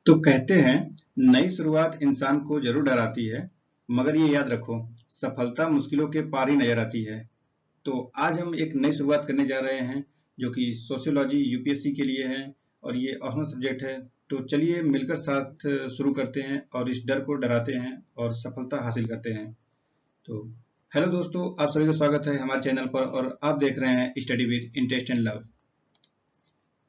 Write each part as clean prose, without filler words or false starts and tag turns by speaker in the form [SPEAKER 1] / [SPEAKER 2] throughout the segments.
[SPEAKER 1] तो कहते हैं नई शुरुआत इंसान को जरूर डराती है, मगर ये याद रखो, सफलता मुश्किलों के पार ही नजर आती है। तो आज हम एक नई शुरुआत करने जा रहे हैं जो कि सोशियोलॉजी यूपीएससी के लिए है और ये ऑप्शनल सब्जेक्ट है। तो चलिए मिलकर साथ शुरू करते हैं और इस डर को डराते हैं और सफलता हासिल करते हैं। तो हेलो दोस्तों, आप सभी का स्वागत है हमारे चैनल पर और आप देख रहे हैं study with interest and love.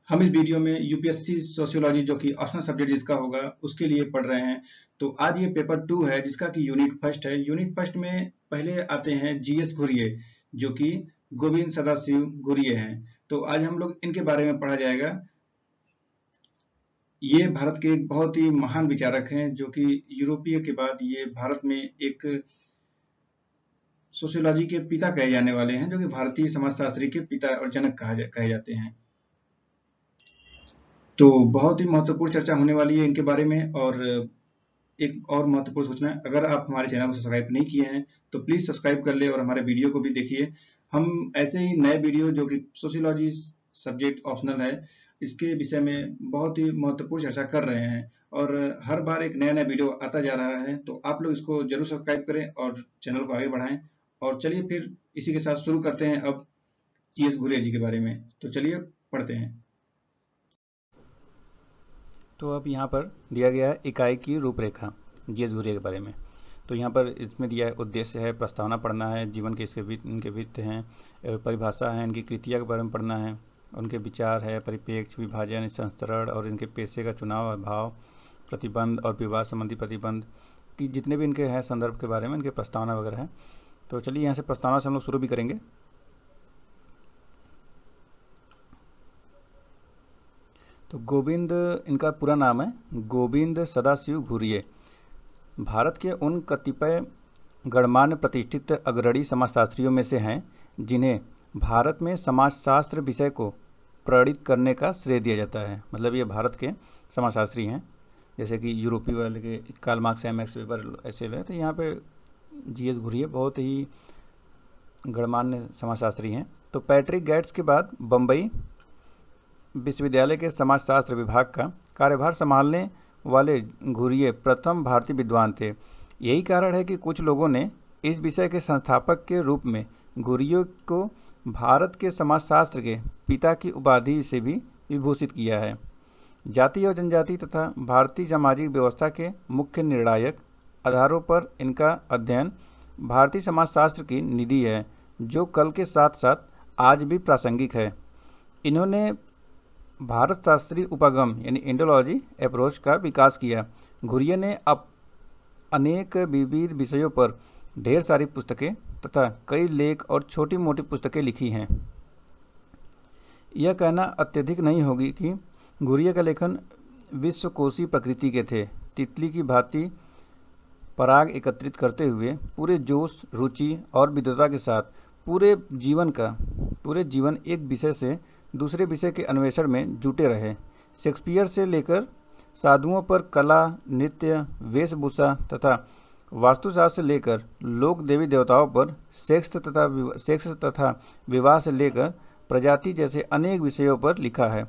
[SPEAKER 1] हम इस वीडियो में यूपीएससी सोशियोलॉजी जो कि ऑप्शनल सब्जेक्ट जिसका होगा उसके लिए पढ़ रहे हैं। तो आज ये पेपर 2 है जिसका कि यूनिट फर्स्ट है। यूनिट फर्स्ट में पहले आते हैं जीएस घुरिये जो कि गोविंद सदाशिव घुरिये हैं। तो आज हम लोग इनके बारे में पढ़ा जाएगा। ये भारत के एक बहुत ही महान विचारक हैं जो कि यूरोपीय के बाद ये भारत में एक सोशियोलॉजी के पिता कहे जाने वाले हैं, जो कि भारतीय समाजशास्त्री के पिता और जनक कहे जाते हैं। तो बहुत ही महत्वपूर्ण चर्चा होने वाली है इनके बारे में। और एक और महत्वपूर्ण सूचना, अगर आप हमारे चैनल को सब्सक्राइब नहीं किए हैं तो प्लीज सब्सक्राइब कर ले और हमारे वीडियो को भी देखिए। हम ऐसे ही नए वीडियो जो कि सोशियोलॉजी सब्जेक्ट ऑप्शनल है इसके विषय में बहुत ही महत्वपूर्ण चर्चा कर रहे हैं और हर बार एक नया नया वीडियो आता जा रहा है। तो आप लोग इसको जरूर सब्सक्राइब करें और चैनल को आगे बढ़ाएं। और चलिए फिर इसी के साथ शुरू करते हैं अब जीएस घुरिये जी के बारे में। तो चलिए पढ़ते हैं।
[SPEAKER 2] तो अब यहाँ पर दिया गया है इकाई की रूपरेखा जीएस घुरिये के बारे में। तो यहाँ पर इसमें दिया है उद्देश्य है, प्रस्तावना पढ़ना है, जीवन के इनके वृत्त हैं, परिभाषा है, इनकी कृतियाँ के बारे में पढ़ना है, उनके विचार है, परिप्रेक्ष्य, विभाजन, संस्तरण और इनके पेशे का चुनाव, अभाव, प्रतिबंध और विवाह संबंधी प्रतिबंध की जितने भी इनके हैं संदर्भ के बारे में इनके प्रस्तावना वगैरह है। तो चलिए यहाँ से प्रस्तावना से हम लोग शुरू भी करेंगे। तो गोविंद, इनका पूरा नाम है गोविंद सदाशिव घुरिये, भारत के उन कतिपय गणमान्य प्रतिष्ठित अग्रणी समाजशास्त्रियों में से हैं जिन्हें भारत में समाजशास्त्र विषय को प्रणीत करने का श्रेय दिया जाता है। मतलब ये भारत के समाजशास्त्री हैं, जैसे कि यूरोपीय वाले के कार्ल मार्क्स, एमएक्स वेबर ऐसे हैं। तो यहाँ पे जीएस घुरिये बहुत ही गणमान्य समाजशास्त्री हैं। तो पैट्रिक गैट्स के बाद बम्बई विश्वविद्यालय के समाजशास्त्र विभाग का कार्यभार संभालने वाले घुरिये प्रथम भारतीय विद्वान थे। यही कारण है कि कुछ लोगों ने इस विषय के संस्थापक के रूप में घुरिये को भारत के समाजशास्त्र के पिता की उपाधि से भी विभूषित किया है। जाति और जनजाति तथा भारतीय सामाजिक व्यवस्था के मुख्य निर्णायक आधारों पर इनका अध्ययन भारतीय समाजशास्त्र की निधि है, जो कल के साथ साथ आज भी प्रासंगिक है। इन्होंने भारत शास्त्रीय उपागम यानी इंडोलॉजी अप्रोच का विकास किया। घुरिये ने अब अनेक विविध विषयों पर ढेर सारी पुस्तकें तथा कई लेख और छोटी मोटी पुस्तकें लिखी हैं। यह कहना अत्यधिक नहीं होगी कि घुरिये का लेखन विश्वकोशी प्रकृति के थे। तितली की भांति पराग एकत्रित करते हुए पूरे जोश, रुचि और विद्वता के साथ पूरे जीवन एक विषय से दूसरे विषय के अन्वेषण में जुटे रहे। शेक्सपियर से लेकर साधुओं पर कला, नृत्य, वेशभूषा तथा वास्तुशास्त्र से लेकर लोक देवी देवताओं पर सेक्स तथा विवाह से लेकर प्रजाति जैसे अनेक विषयों पर लिखा है।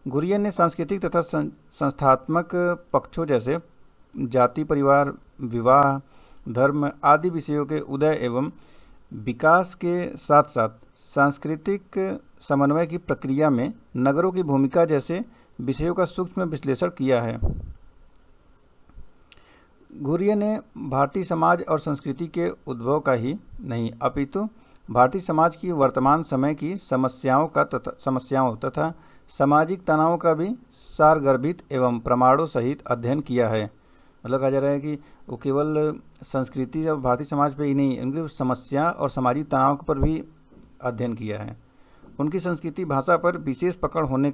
[SPEAKER 2] घुरिये ने सांस्कृतिक तथा संस्थात्मक पक्षों जैसे जाति, परिवार, विवाह, धर्म आदि विषयों के उदय एवं विकास के साथ साथ सांस्कृतिक समन्वय की प्रक्रिया में नगरों की भूमिका जैसे विषयों का सूक्ष्म विश्लेषण किया है। घुरिये ने भारतीय समाज और संस्कृति के उद्भव का ही नहीं अपितु भारतीय समाज की वर्तमान समय की समस्याओं तथा सामाजिक तनावों का भी सारगर्भित एवं प्रमाणों सहित अध्ययन किया है। मतलब कहा जा रहा है कि वो केवल संस्कृति और भारतीय समाज पे ही नहीं, उनकी समस्या और सामाजिक तनाव पर भी अध्ययन किया है। उनकी संस्कृत भाषा पर विशेष पकड़ होने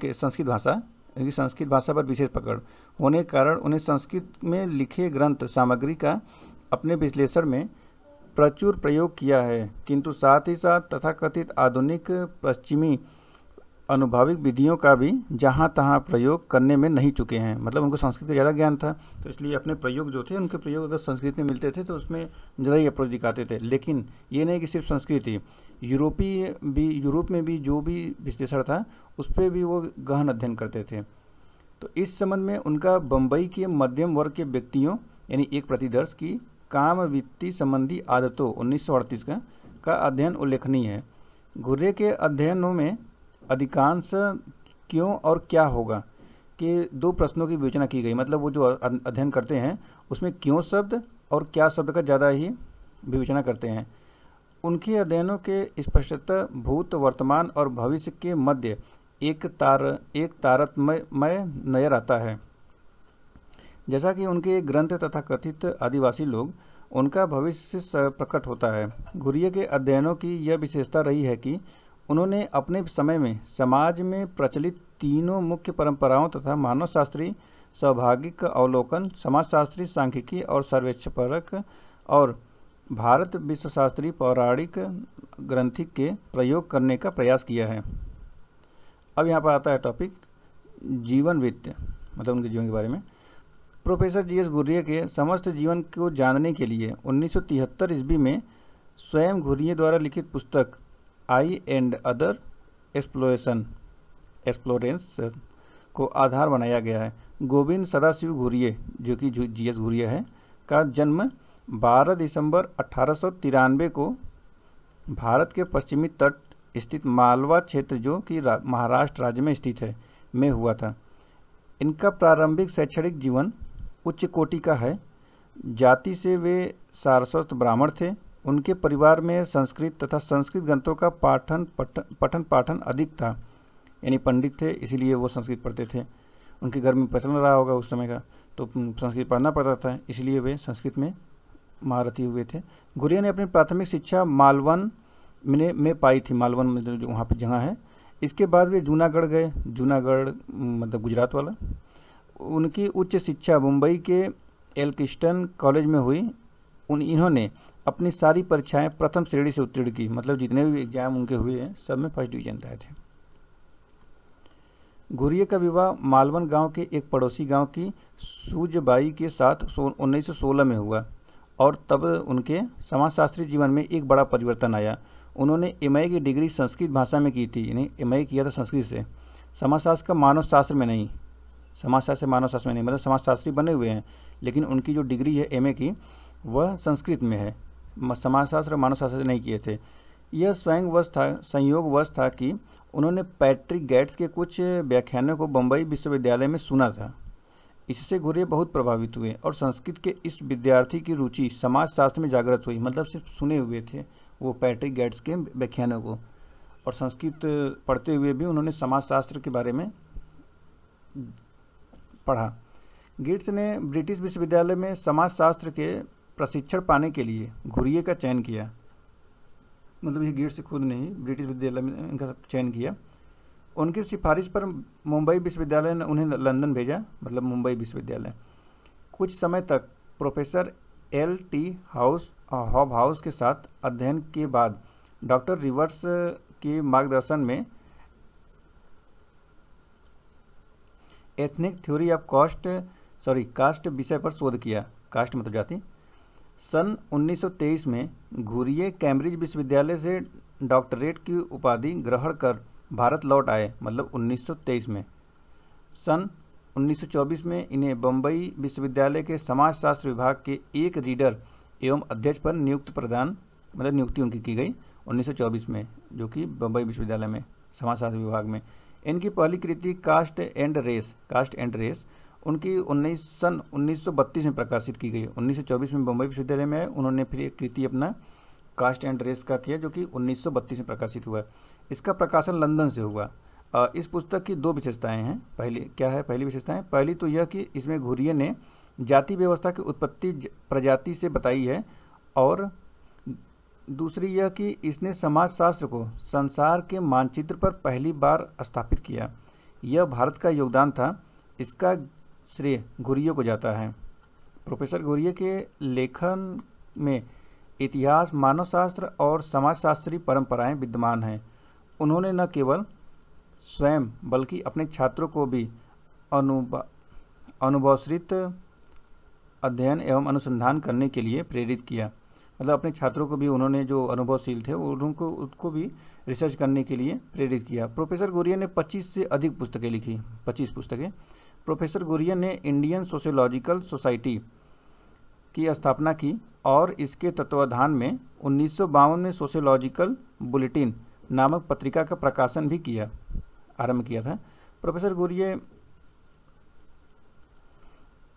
[SPEAKER 2] के कारण उन्हें संस्कृत में लिखे ग्रंथ सामग्री का अपने विश्लेषण में प्रचुर प्रयोग किया है, किंतु साथ ही साथ तथाकथित आधुनिक पश्चिमी अनुभविक विधियों का भी जहाँ तहाँ प्रयोग करने में नहीं चुके हैं। मतलब उनको संस्कृत का ज़्यादा ज्ञान था, तो इसलिए अपने प्रयोग जो थे उनके प्रयोग अगर संस्कृत में मिलते थे तो उसमें ज़्यादा ही अप्रोच दिखाते थे। लेकिन ये नहीं कि सिर्फ संस्कृत ही, यूरोप में भी जो भी विश्लेषण था उस पर भी वो गहन अध्ययन करते थे। तो इस संबंध में उनका बम्बई के मध्यम वर्ग के व्यक्तियों यानी 1% की काम वित्तीय संबंधी आदतों 1938 का अध्ययन उल्लेखनीय है। घुर्ये के अध्ययनों में अधिकांश क्यों और क्या होगा के 2 प्रश्नों की विवेचना की गई। मतलब वो जो अध्ययन करते हैं उसमें क्यों शब्द और क्या शब्द का ज़्यादा ही विवेचना करते हैं। उनके अध्ययनों के स्पष्टतः भूत, वर्तमान और भविष्य के मध्य एक तारतम्य नजर आता है। जैसा कि उनके ग्रंथ तथा कथित आदिवासी लोग उनका भविष्य प्रकट होता है। घुर्ये के अध्ययनों की यह विशेषता रही है कि उन्होंने अपने समय में समाज में प्रचलित तीनों मुख्य परंपराओं तथा मानवशास्त्री सौभागिक अवलोकन, समाजशास्त्री सांख्यिकी और सर्वेक्षणपरक और भारत विश्वशास्त्री पौराणिक ग्रंथिक के प्रयोग करने का प्रयास किया है। अब यहाँ पर आता है टॉपिक जीवन वृत्त, मतलब उनके जीवन के बारे में। प्रोफेसर जी एस घुर्ये के समस्त जीवन को जानने के लिए 1973 ईस्वी में स्वयं घुर्ये द्वारा लिखित पुस्तक आई एंड अदर एक्सप्लोरेंस को आधार बनाया गया है। गोविंद सदाशिव घुर्ये, जो कि जी एस घुर्ये है, का जन्म 12 दिसंबर 1893 को भारत के पश्चिमी तट स्थित मालवा क्षेत्र, जो कि महाराष्ट्र राज्य में स्थित है, में हुआ था। इनका प्रारंभिक शैक्षणिक जीवन उच्च कोटि का है। जाति से वे सारस्वत ब्राह्मण थे। उनके परिवार में संस्कृत तथा संस्कृत ग्रंथों का पठन पाठन अधिक था, यानी पंडित थे इसीलिए वो संस्कृत पढ़ते थे। उनके घर में प्रचलन रहा होगा उस समय का, तो संस्कृत पढ़ना पड़ता था, इसलिए वे संस्कृत में महारथी हुए थे। घुर्ये ने अपनी प्राथमिक शिक्षा मालवन में पाई थी, मालवन में जो वहाँ पे जगह है। इसके बाद वे जूनागढ़ गए, जूनागढ़ मतलब गुजरात वाला। उनकी उच्च शिक्षा मुंबई के एल्किस्टन कॉलेज में हुई। इन्होंने अपनी सारी परीक्षाएं प्रथम श्रेणी से उत्तीर्ण की, मतलब जितने भी एग्जाम उनके हुए हैं सब में फर्स्ट डिवीजन लाए थे। घुर्ये का विवाह मालवन गांव के एक पड़ोसी गांव की सूजबाई के साथ 1916 में हुआ और तब उनके समाजशास्त्री जीवन में एक बड़ा परिवर्तन आया। उन्होंने एमए की डिग्री संस्कृत भाषा में की थी, यानी एमए किया था संस्कृत से, समाजशास्त्र का मानवशास्त्र में नहीं, समाजशास्त्र से मानवशास्त्र में नहीं, मतलब समाजशास्त्री बने हुए हैं लेकिन उनकी जो डिग्री है एमए की वह संस्कृत में है, समाजशास्त्र और मानवशास्त्र से नहीं किए थे। यह संयोगवश था कि उन्होंने पैट्रिक गैट्स के कुछ व्याख्यानों को बम्बई विश्वविद्यालय में सुना था। इससे घुर्ये बहुत प्रभावित हुए और संस्कृत के इस विद्यार्थी की रुचि समाजशास्त्र में जागृत हुई। मतलब सिर्फ सुने हुए थे वो पैट्रिक गैट्स के व्याख्यानों को, और संस्कृत पढ़ते हुए भी उन्होंने समाजशास्त्र के बारे में पढ़ा। गेट्स ने ब्रिटिश विश्वविद्यालय में समाजशास्त्र के प्रशिक्षण पाने के लिए घुर्ये का चयन किया। मतलब ये गेट्स से खुद नहीं, ब्रिटिश विद्यालय में इनका चयन किया। उनकी सिफारिश पर मुंबई विश्वविद्यालय ने उन्हें लंदन भेजा, मतलब मुंबई विश्वविद्यालय। कुछ समय तक प्रोफेसर L.T. हॉबहाउस के साथ अध्ययन के बाद डॉक्टर रिवर्स के मार्गदर्शन में एथनिक थ्योरी ऑफ कास्ट विषय पर शोध किया। कास्ट मतलब जाति। सन 1923 में घुर्ये कैम्ब्रिज विश्वविद्यालय से डॉक्टरेट की उपाधि ग्रहण कर भारत लौट आए, मतलब 1923 में। सन 1924 में इन्हें बम्बई विश्वविद्यालय के समाजशास्त्र विभाग के एक रीडर एवं अध्यक्ष पर नियुक्ति उनकी की गई 1924 में, जो कि बम्बई विश्वविद्यालय में समाजशास्त्र विभाग में। इनकी पहली कृति कास्ट एंड रेस उनकी सन 1932 में प्रकाशित की गई। 1924 में बम्बई विश्वविद्यालय में उन्होंने फिर एक कृति अपना कास्ट एंड रेस का किया, जो कि 1932 में प्रकाशित हुआ। इसका प्रकाशन लंदन से हुआ। इस पुस्तक की 2 विशेषताएं हैं। पहली विशेषताएं, पहली तो यह कि इसमें घुर्ये ने जाति व्यवस्था की उत्पत्ति प्रजाति से बताई है, और दूसरी यह कि इसने समाजशास्त्र को संसार के मानचित्र पर पहली बार स्थापित किया। यह भारत का योगदान था। इसका श्रेय घुर्ये को जाता है। प्रोफेसर घुर्ये के लेखन में इतिहास, मानवशास्त्र और समाजशास्त्री परंपराएं विद्यमान हैं। उन्होंने न केवल स्वयं बल्कि अपने छात्रों को भी अनुभवश्रित अध्ययन एवं अनुसंधान करने के लिए प्रेरित किया। मतलब अपने छात्रों को भी उन्होंने, जो अनुभवशील थे, उनको भी रिसर्च करने के लिए प्रेरित किया। प्रोफेसर घुर्ये ने 25 से अधिक पुस्तकें लिखी, 25 पुस्तकें। प्रोफेसर गुरिये ने इंडियन सोशियोलॉजिकल सोसाइटी की स्थापना की और इसके तत्वाधान में 1952 में सोशियोलॉजिकल बुलेटिन नामक पत्रिका का प्रकाशन भी आरंभ किया था। Professor Ghurye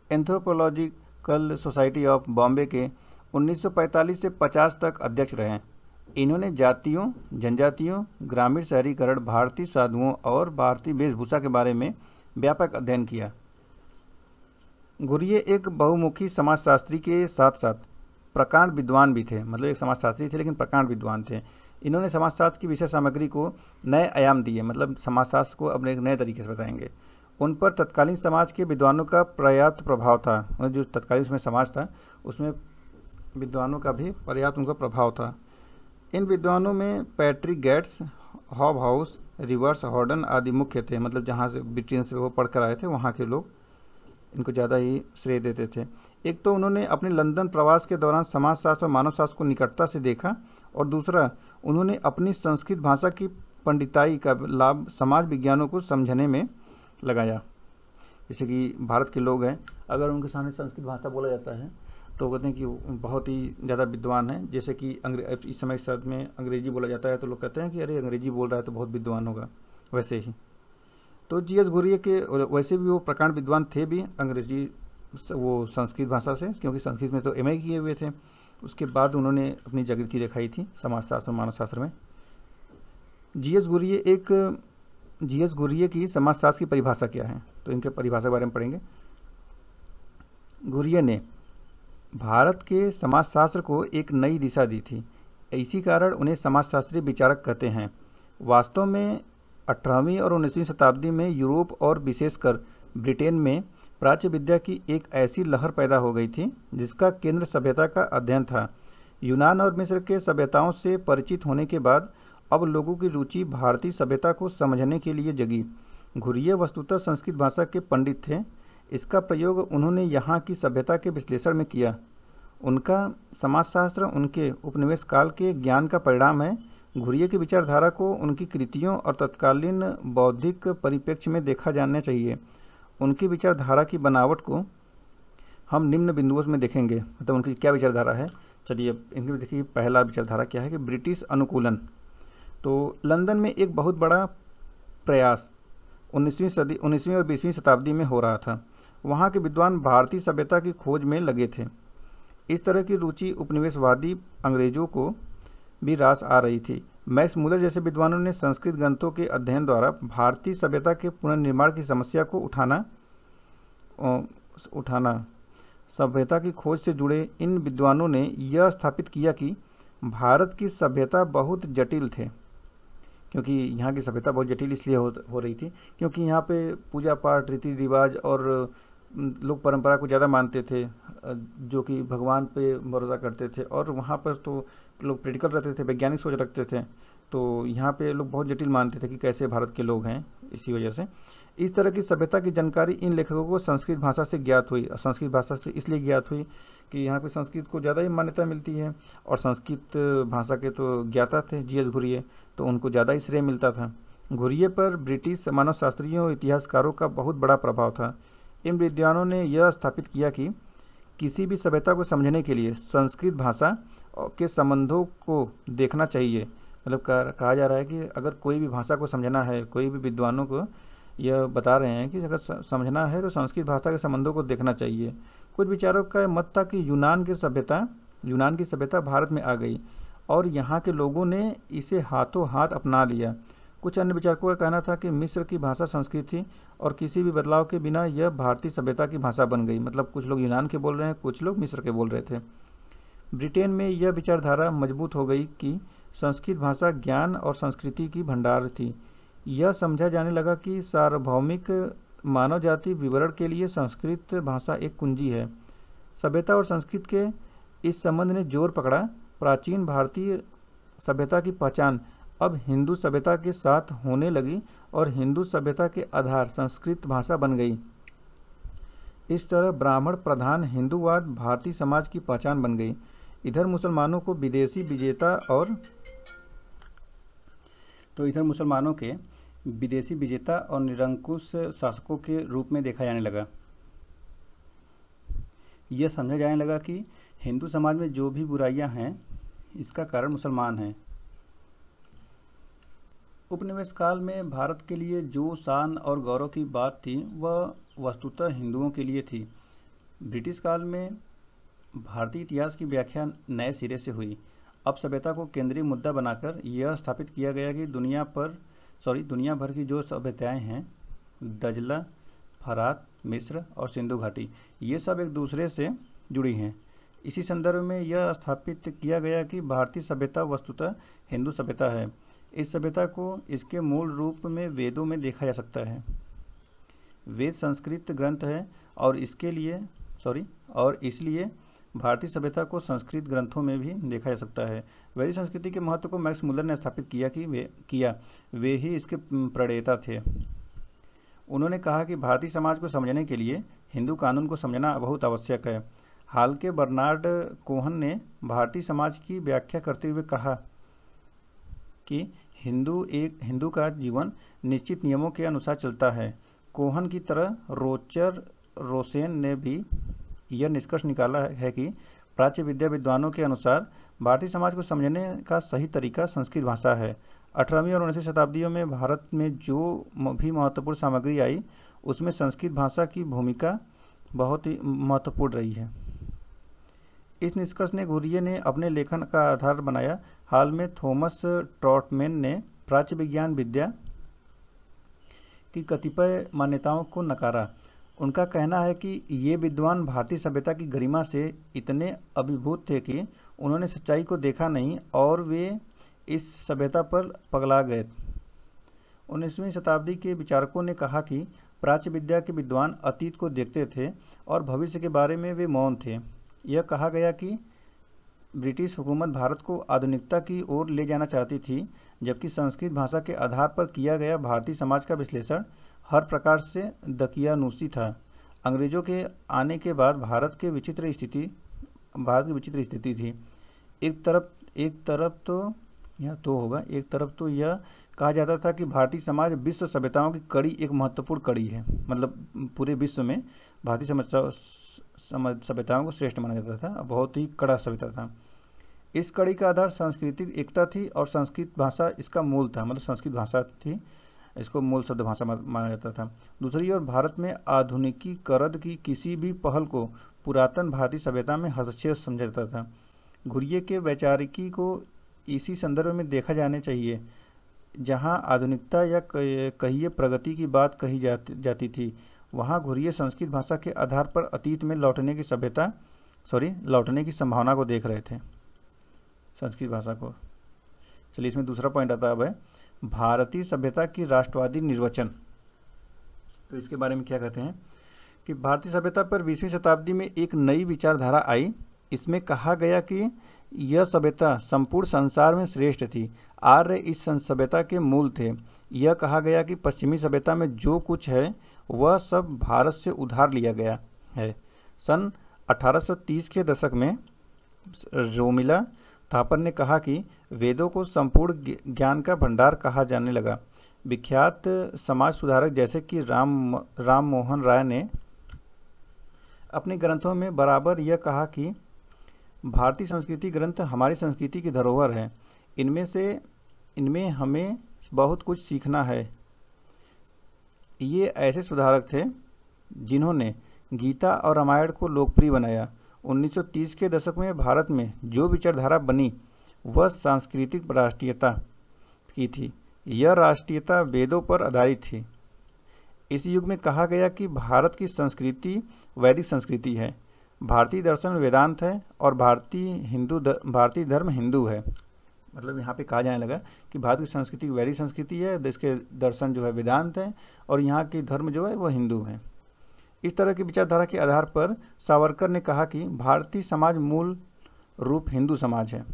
[SPEAKER 2] anthropological society of Bombay के 1945 से 50 तक अध्यक्ष रहे। इन्होंने जातियों, जनजातियों, ग्रामीण शहरीकरण, भारतीय साधुओं और भारतीय वेशभूषा के बारे में व्यापक अध्ययन किया। गुरिये एक बहुमुखी समाजशास्त्री के साथ साथ प्रकांड विद्वान भी थे, मतलब एक समाजशास्त्री थे लेकिन प्रकांड विद्वान थे। इन्होंने समाजशास्त्र की विषय सामग्री को नए आयाम दिए, मतलब समाजशास्त्र को अपने एक नए तरीके से बताएंगे। उन पर तत्कालीन समाज के विद्वानों का पर्याप्त प्रभाव था, जो तत्कालीन उसमें समाज था उसमें विद्वानों का भी पर्याप्त उनका प्रभाव था। इन विद्वानों में Patrick Geddes, Hobhouse, Rivers Haddon आदि मुख्य थे, मतलब जहाँ से ब्रिटेन से वो पढ़ कर आए थे वहाँ के लोग इनको ज़्यादा ही श्रेय देते थे। एक तो उन्होंने अपने लंदन प्रवास के दौरान समाजशास्त्र और मानवशास्त्र को निकटता से देखा, और दूसरा उन्होंने अपनी संस्कृत भाषा की पंडिताई का लाभ समाज विज्ञानों को समझने में लगाया। जैसे कि भारत के लोग हैं, अगर उनके सामने संस्कृत भाषा बोला जाता है तो कहते हैं कि बहुत ही ज़्यादा विद्वान है। जैसे कि इस समय के साथ में अंग्रेजी बोला जाता है तो लोग कहते हैं कि अरे अंग्रेजी बोल रहा है तो बहुत विद्वान होगा, वैसे ही। तो जी.एस. गुरिये के वैसे भी वो प्रकांड विद्वान थे भी अंग्रेजी वो संस्कृत भाषा से, क्योंकि संस्कृत में तो एमए किए हुए थे। उसके बाद उन्होंने अपनी जागृति दिखाई थी समाजशास्त्र और मानवशास्त्र में। जी.एस. गुरिये की समाजशास्त्र की परिभाषा क्या है, तो इनके परिभाषा के बारे में पढ़ेंगे। गुरिये ने भारत के समाजशास्त्र को एक नई दिशा दी थी, इसी कारण उन्हें समाजशास्त्री विचारक कहते हैं। वास्तव में 18वीं और 19वीं शताब्दी में यूरोप और विशेषकर ब्रिटेन में प्राच्य विद्या की एक ऐसी लहर पैदा हो गई थी जिसका केंद्र सभ्यता का अध्ययन था। यूनान और मिस्र के सभ्यताओं से परिचित होने के बाद अब लोगों की रुचि भारतीय सभ्यता को समझने के लिए जगी। गुरिये वस्तुतः संस्कृत भाषा के पंडित थे। इसका प्रयोग उन्होंने यहाँ की सभ्यता के विश्लेषण में किया। उनका समाजशास्त्र उनके उपनिवेश काल के ज्ञान का परिणाम है। गुरिये की विचारधारा को उनकी कृतियों और तत्कालीन बौद्धिक परिप्रेक्ष्य में देखा जाना चाहिए। उनकी विचारधारा की बनावट को हम निम्न बिंदुओं में देखेंगे, मतलब उनकी क्या विचारधारा है। चलिए इनकी देखिए, पहला विचारधारा क्या है कि ब्रिटिश अनुकूलन। तो लंदन में एक बहुत बड़ा प्रयास 19वीं और 20वीं शताब्दी में हो रहा था। वहाँ के विद्वान भारतीय सभ्यता की खोज में लगे थे। इस तरह की रुचि उपनिवेशवादी अंग्रेजों को भी रास आ रही थी। मैक्स मूलर जैसे विद्वानों ने संस्कृत ग्रंथों के अध्ययन द्वारा भारतीय सभ्यता के पुनर्निर्माण की समस्या को उठाना सभ्यता की खोज से जुड़े इन विद्वानों ने यह स्थापित किया कि भारत की सभ्यता बहुत जटिल थे, क्योंकि यहाँ की सभ्यता बहुत जटिल इसलिए हो रही थी क्योंकि यहाँ पे पूजा पाठ, रीति रिवाज और लोग परंपरा को ज़्यादा मानते थे, जो कि भगवान पे भरोसा करते थे, और वहाँ पर तो लोग प्रैक्टिकल रहते थे, वैज्ञानिक सोच रखते थे। तो यहाँ पे लोग बहुत जटिल मानते थे कि कैसे भारत के लोग हैं। इसी वजह से इस तरह की सभ्यता की जानकारी इन लेखकों को संस्कृत भाषा से ज्ञात हुई। संस्कृत भाषा से इसलिए ज्ञात हुई कि यहाँ पे संस्कृत को ज़्यादा ही मान्यता मिलती है, और संस्कृत भाषा के तो ज्ञाता थे जी.एस. गुरिये, तो उनको ज़्यादा ही श्रेय मिलता था। गुरिये पर ब्रिटिश मानवशास्त्रियों और इतिहासकारों का बहुत बड़ा प्रभाव था। इन विद्वानों ने यह स्थापित किया कि किसी भी सभ्यता को समझने के लिए संस्कृत भाषा के संबंधों को देखना चाहिए। मतलब कहा जा रहा है कि अगर कोई भी भाषा को समझना है, कोई भी विद्वानों को यह बता रहे हैं कि अगर समझना है तो संस्कृत भाषा के संबंधों को देखना चाहिए। कुछ विचारों का मत था कि यूनान की सभ्यता भारत में आ गई और यहाँ के लोगों ने इसे हाथों हाथ अपना लिया। कुछ अन्य विचारकों का कहना था कि मिस्र की भाषा संस्कृत थी और किसी भी बदलाव के बिना यह भारतीय सभ्यता की भाषा बन गई। मतलब कुछ लोग यूनान के बोल रहे हैं, कुछ लोग मिस्र के बोल रहे थे। ब्रिटेन में यह विचारधारा मजबूत हो गई कि संस्कृत भाषा ज्ञान और संस्कृति की भंडार थी। यह समझा जाने लगा कि सार्वभौमिक मानव जाति विवरण के लिए संस्कृत भाषा एक कुंजी है। सभ्यता और संस्कृत के इस संबंध ने जोर पकड़ा। प्राचीन भारतीय सभ्यता की पहचान अब हिंदू सभ्यता के साथ होने लगी और हिंदू सभ्यता के आधार संस्कृत भाषा बन गई। इस तरह ब्राह्मण प्रधान हिंदूवाद भारतीय समाज की पहचान बन गई। इधर मुसलमानों को विदेशी विजेता और विदेशी विजेता और निरंकुश शासकों के रूप में देखा जाने लगा। यह समझा जाने लगा कि हिंदू समाज में जो भी बुराइयां हैं इसका कारण मुसलमान हैं। उपनिवेश काल में भारत के लिए जो शान और गौरव की बात थी वह वस्तुतः हिंदुओं के लिए थी। ब्रिटिश काल में भारतीय इतिहास की व्याख्या नए सिरे से हुई। अब सभ्यता को केंद्रीय मुद्दा बनाकर यह स्थापित किया गया कि दुनिया भर की जो सभ्यताएं हैं, दजला, फरात, मिस्र और सिंधु घाटी, ये सब एक दूसरे से जुड़ी हैं। इसी संदर्भ में यह स्थापित किया गया कि भारतीय सभ्यता वस्तुतः हिंदू सभ्यता है। इस सभ्यता को इसके मूल रूप में वेदों में देखा जा सकता है। वेद संस्कृत ग्रंथ है और इसलिए भारतीय सभ्यता को संस्कृत ग्रंथों में भी देखा जा सकता है। वैदिक संस्कृति के महत्व को मैक्स मुलर ने स्थापित किया वे ही इसके प्रणेता थे। उन्होंने कहा कि भारतीय समाज को समझने के लिए हिंदू कानून को समझना बहुत आवश्यक है। हाल के बर्नार्ड कोहन ने भारतीय समाज की व्याख्या करते हुए कहा कि हिंदू का जीवन निश्चित नियमों के अनुसार चलता है। कोहन की तरह रोचर रोसेन ने भी यह निष्कर्ष निकाला है कि प्राच्य विद्या विद्वानों के अनुसार भारतीय समाज को समझने का सही तरीका संस्कृत भाषा है। 18वीं और 19वीं शताब्दियों में भारत में जो भी महत्वपूर्ण सामग्री आई उसमें संस्कृत भाषा की भूमिका बहुत ही महत्वपूर्ण रही है। इस निष्कर्ष ने घुरिये ने अपने लेखन का आधार बनाया। हाल में थॉमस ट्रॉटमैन ने प्राच्य विज्ञान विद्या की कतिपय मान्यताओं को नकारा। उनका कहना है कि ये विद्वान भारतीय सभ्यता की गरिमा से इतने अभिभूत थे कि उन्होंने सच्चाई को देखा नहीं और वे इस सभ्यता पर पगला गए। 19वीं शताब्दी के विचारकों ने कहा कि प्राच्य विद्या के विद्वान अतीत को देखते थे और भविष्य के बारे में वे मौन थे। यह कहा गया कि ब्रिटिश हुकूमत भारत को आधुनिकता की ओर ले जाना चाहती थी, जबकि संस्कृत भाषा के आधार पर किया गया भारतीय समाज का विश्लेषण हर प्रकार से दकियानूसी था। अंग्रेजों के आने के बाद भारत की विचित्र स्थिति थी। एक तरफ तो यह कहा जाता था कि भारतीय समाज विश्व सभ्यताओं की कड़ी एक महत्वपूर्ण कड़ी है, मतलब पूरे विश्व में भारतीय सभ्यताओं को श्रेष्ठ माना जाता था, बहुत ही कड़ा सभ्यता था। इस कड़ी का आधार सांस्कृतिक एकता थी और संस्कृत भाषा इसका मूल था, मतलब संस्कृत भाषा थी, इसको मूल शब्द भाषा माना जाता था। दूसरी ओर भारत में आधुनिकीकरण की किसी भी पहल को पुरातन भारतीय सभ्यता में हस्तक्षेप समझा जाता था। घुरिये के वैचारिकी को इसी संदर्भ में देखा जाना चाहिए। जहाँ आधुनिकता या कहिए प्रगति की बात कही जाती थी, वहाँ घुरिये संस्कृत भाषा के आधार पर अतीत में लौटने की संभावना को देख रहे थे, संस्कृत भाषा को। चलिए, इसमें दूसरा पॉइंट आता है अब है भारतीय सभ्यता की राष्ट्रवादी निर्वचन। तो इसके बारे में क्या कहते हैं कि भारतीय सभ्यता पर 20वीं शताब्दी में एक नई विचारधारा आई। इसमें कहा गया कि यह सभ्यता संपूर्ण संसार में श्रेष्ठ थी। आर्य इस सभ्यता के मूल थे। यह कहा गया कि पश्चिमी सभ्यता में जो कुछ है वह सब भारत से उधार लिया गया है। सन 1830 के दशक में रोमिला थापर ने कहा कि वेदों को संपूर्ण ज्ञान का भंडार कहा जाने लगा। विख्यात समाज सुधारक जैसे कि राम मोहन राय ने अपने ग्रंथों में बराबर यह कहा कि भारतीय संस्कृति ग्रंथ हमारी संस्कृति की धरोहर है। इनमें हमें बहुत कुछ सीखना है। ये ऐसे सुधारक थे जिन्होंने गीता और रामायण को लोकप्रिय बनाया। 1930 के दशक में भारत में जो विचारधारा बनी वह सांस्कृतिक राष्ट्रीयता की थी। यह राष्ट्रीयता वेदों पर आधारित थी। इस युग में कहा गया कि भारत की संस्कृति वैदिक संस्कृति है, भारतीय दर्शन वेदांत है और भारतीय धर्म हिंदू है। मतलब यहाँ पे कहा जाने लगा कि भारत की संस्कृति वैदिक संस्कृति है, इसके दर्शन जो है वेदांत है और यहाँ की धर्म जो है वो हिंदू है। इस तरह की विचारधारा के आधार पर सावरकर ने कहा कि भारतीय समाज मूल रूप हिंदू समाज है।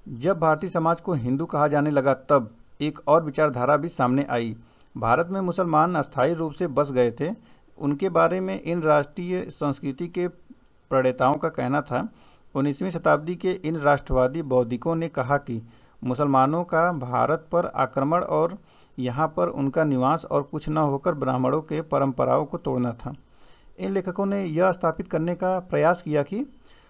[SPEAKER 2] जब भारतीय समाज को हिंदू कहा जाने लगा तब एक और विचारधारा भी सामने आई। भारत में मुसलमान अस्थायी रूप से बस गए थे। उनके बारे में इन राष्ट्रीय संस्कृति के प्रणेताओं का कहना था। 19वीं शताब्दी के इन राष्ट्रवादी बौद्धिकों ने कहा कि मुसलमानों का भारत पर आक्रमण और यहाँ पर उनका निवास और कुछ न होकर ब्राह्मणों के परंपराओं को तोड़ना था। इन लेखकों ने यह स्थापित करने का प्रयास किया कि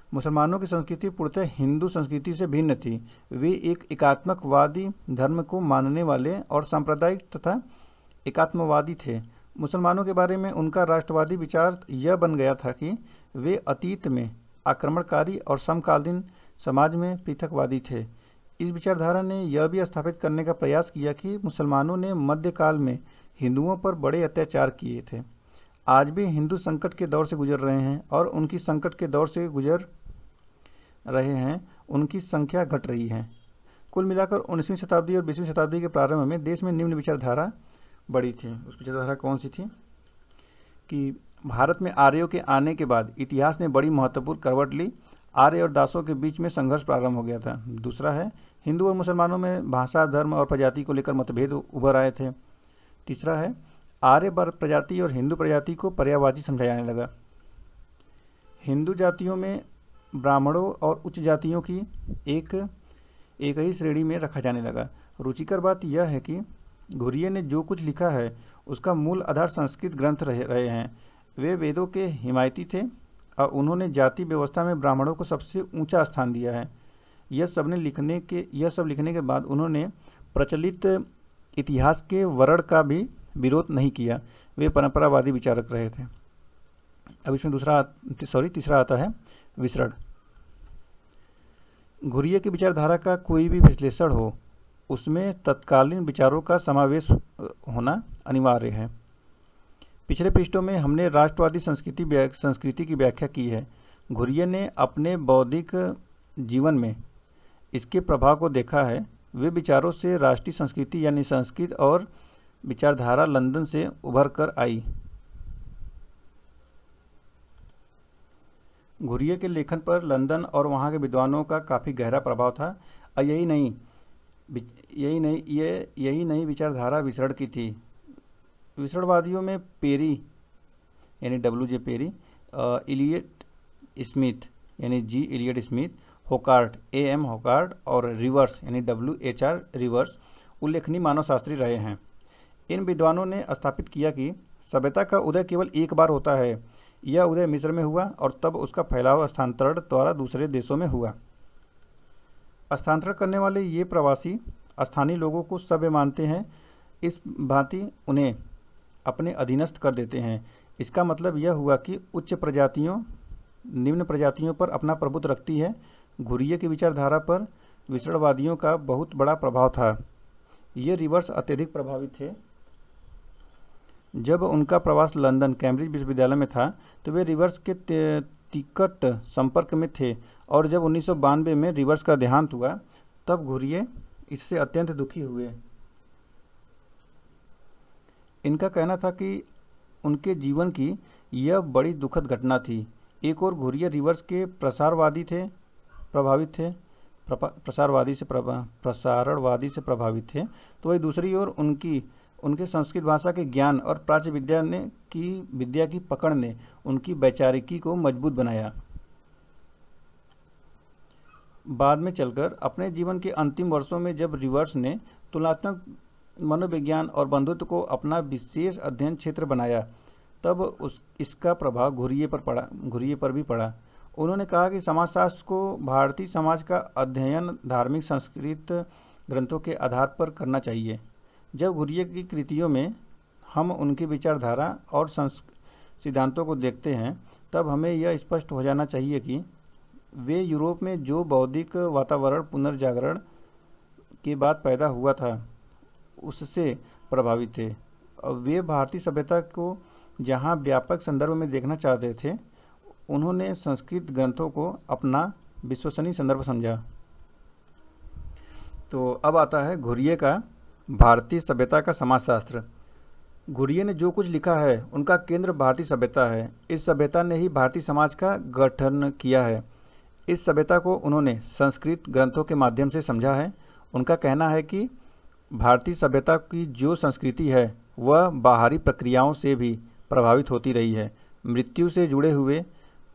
[SPEAKER 2] मुसलमानों की संस्कृति पूर्णतः हिंदू संस्कृति से भिन्न थी। वे एक एकात्मकवादी धर्म को मानने वाले और सांप्रदायिक तथा एकात्मवादी थे। मुसलमानों के बारे में उनका राष्ट्रवादी विचार यह बन गया था कि वे अतीत में आक्रमणकारी और समकालीन समाज में पृथकवादी थे। इस विचारधारा ने यह भी स्थापित करने का प्रयास किया कि मुसलमानों ने मध्यकाल में हिंदुओं पर बड़े अत्याचार किए थे। आज भी हिंदू संकट के दौर से गुजर रहे हैं और उनकी संकट के दौर से गुजर रहे हैं उनकी संख्या घट रही है। कुल मिलाकर 19वीं शताब्दी और 20वीं शताब्दी के प्रारंभ में देश में निम्न विचारधारा बड़ी थी। उस विचारधारा कौन सी थी कि भारत में आर्यों के आने के बाद इतिहास ने बड़ी महत्वपूर्ण करवट ली। आर्य और दासों के बीच में संघर्ष प्रारंभ हो गया था। दूसरा है, हिंदू और मुसलमानों में भाषा, धर्म और प्रजाति को लेकर मतभेद उभर आए थे। तीसरा है, आर्य प्रजाति और हिंदू प्रजाति को पर्यायवादी समझा जाने लगा। हिंदू जातियों में ब्राह्मणों और उच्च जातियों की एक ही श्रेणी में रखा जाने लगा। रुचिकर बात यह है कि घुरिये ने जो कुछ लिखा है उसका मूल आधार संस्कृत ग्रंथ रहे हैं। वे वेदों के हिमायती थे और उन्होंने जाति व्यवस्था में ब्राह्मणों को सबसे ऊंचा स्थान दिया है। यह सब लिखने के बाद उन्होंने प्रचलित इतिहास के वर्ण का भी विरोध नहीं किया। वे परंपरावादी विचारक रहे थे। अब इसमें तीसरा आता है विसरण। घुरिये की विचारधारा का कोई भी विश्लेषण हो, उसमें तत्कालीन विचारों का समावेश होना अनिवार्य है। पिछले पृष्ठों में हमने राष्ट्रवादी संस्कृति की व्याख्या की है। घुरिये ने अपने बौद्धिक जीवन में इसके प्रभाव को देखा है। वे विचारों से राष्ट्रीय संस्कृति यानी संस्कृत और विचारधारा लंदन से उभर कर आई। घुरिये के लेखन पर लंदन और वहाँ के विद्वानों का काफ़ी गहरा प्रभाव था। और यही नहीं विचारधारा विसरण की थी। विसरणवादियों में पेरी यानी W.J. पेरी, इलियट स्मिथ यानी G. Elliot Smith, Hocart A.M. Hocart और रिवर्स यानी W.H.R. रिवर्स उल्लेखनीय मानवशास्त्री रहे हैं। इन विद्वानों ने स्थापित किया कि सभ्यता का उदय केवल एक बार होता है। यह उदय मिस्र में हुआ और तब उसका फैलाव स्थानांतरण द्वारा दूसरे देशों में हुआ। स्थानांतरण करने वाले ये प्रवासी स्थानीय लोगों को सभ्य मानते हैं, इस भांति उन्हें अपने अधीनस्थ कर देते हैं। इसका मतलब यह हुआ कि उच्च प्रजातियों निम्न प्रजातियों पर अपना प्रभुत्व रखती है। घुरिये की विचारधारा पर विसरणवादियों का बहुत बड़ा प्रभाव था। ये रिवर्स अत्यधिक प्रभावित थे। जब उनका प्रवास लंदन कैम्ब्रिज विश्वविद्यालय में था तो वे रिवर्स के टिकट संपर्क में थे और जब 1992 में रिवर्स का देहांत हुआ तब घुरिये इससे अत्यंत दुखी हुए। इनका कहना था कि उनके जीवन की यह बड़ी दुखद घटना थी। एक और घुरिये रिवर्स के प्रसारणवादी से प्रभावित थे तो वही दूसरी ओर उनके संस्कृत भाषा के ज्ञान और प्राच्य विद्या की पकड़ ने उनकी वैचारिकी को मजबूत बनाया। बाद में चलकर अपने जीवन के अंतिम वर्षों में जब रिवर्स ने तुलनात्मक मनोविज्ञान और बंधुत्व को अपना विशेष अध्ययन क्षेत्र बनाया तब इसका प्रभाव घुरिये पर भी पड़ा। उन्होंने कहा कि समाजशास्त्र को भारतीय समाज का अध्ययन धार्मिक संस्कृत ग्रंथों के आधार पर करना चाहिए। जब घुरिये की कृतियों में हम उनकी विचारधारा और सिद्धांतों को देखते हैं तब हमें यह स्पष्ट हो जाना चाहिए कि वे यूरोप में जो बौद्धिक वातावरण पुनर्जागरण के बाद पैदा हुआ था उससे प्रभावित थे। वे भारतीय सभ्यता को जहां व्यापक संदर्भ में देखना चाहते थे उन्होंने संस्कृत ग्रंथों को अपना विश्वसनीय संदर्भ समझा। तो अब आता है घुरिये का भारतीय सभ्यता का समाजशास्त्र। घुरिये ने जो कुछ लिखा है उनका केंद्र भारतीय सभ्यता है। इस सभ्यता ने ही भारतीय समाज का गठन किया है। इस सभ्यता को उन्होंने संस्कृत ग्रंथों के माध्यम से समझा है। उनका कहना है कि भारतीय सभ्यता की जो संस्कृति है वह बाहरी प्रक्रियाओं से भी प्रभावित होती रही है। मृत्यु से जुड़े हुए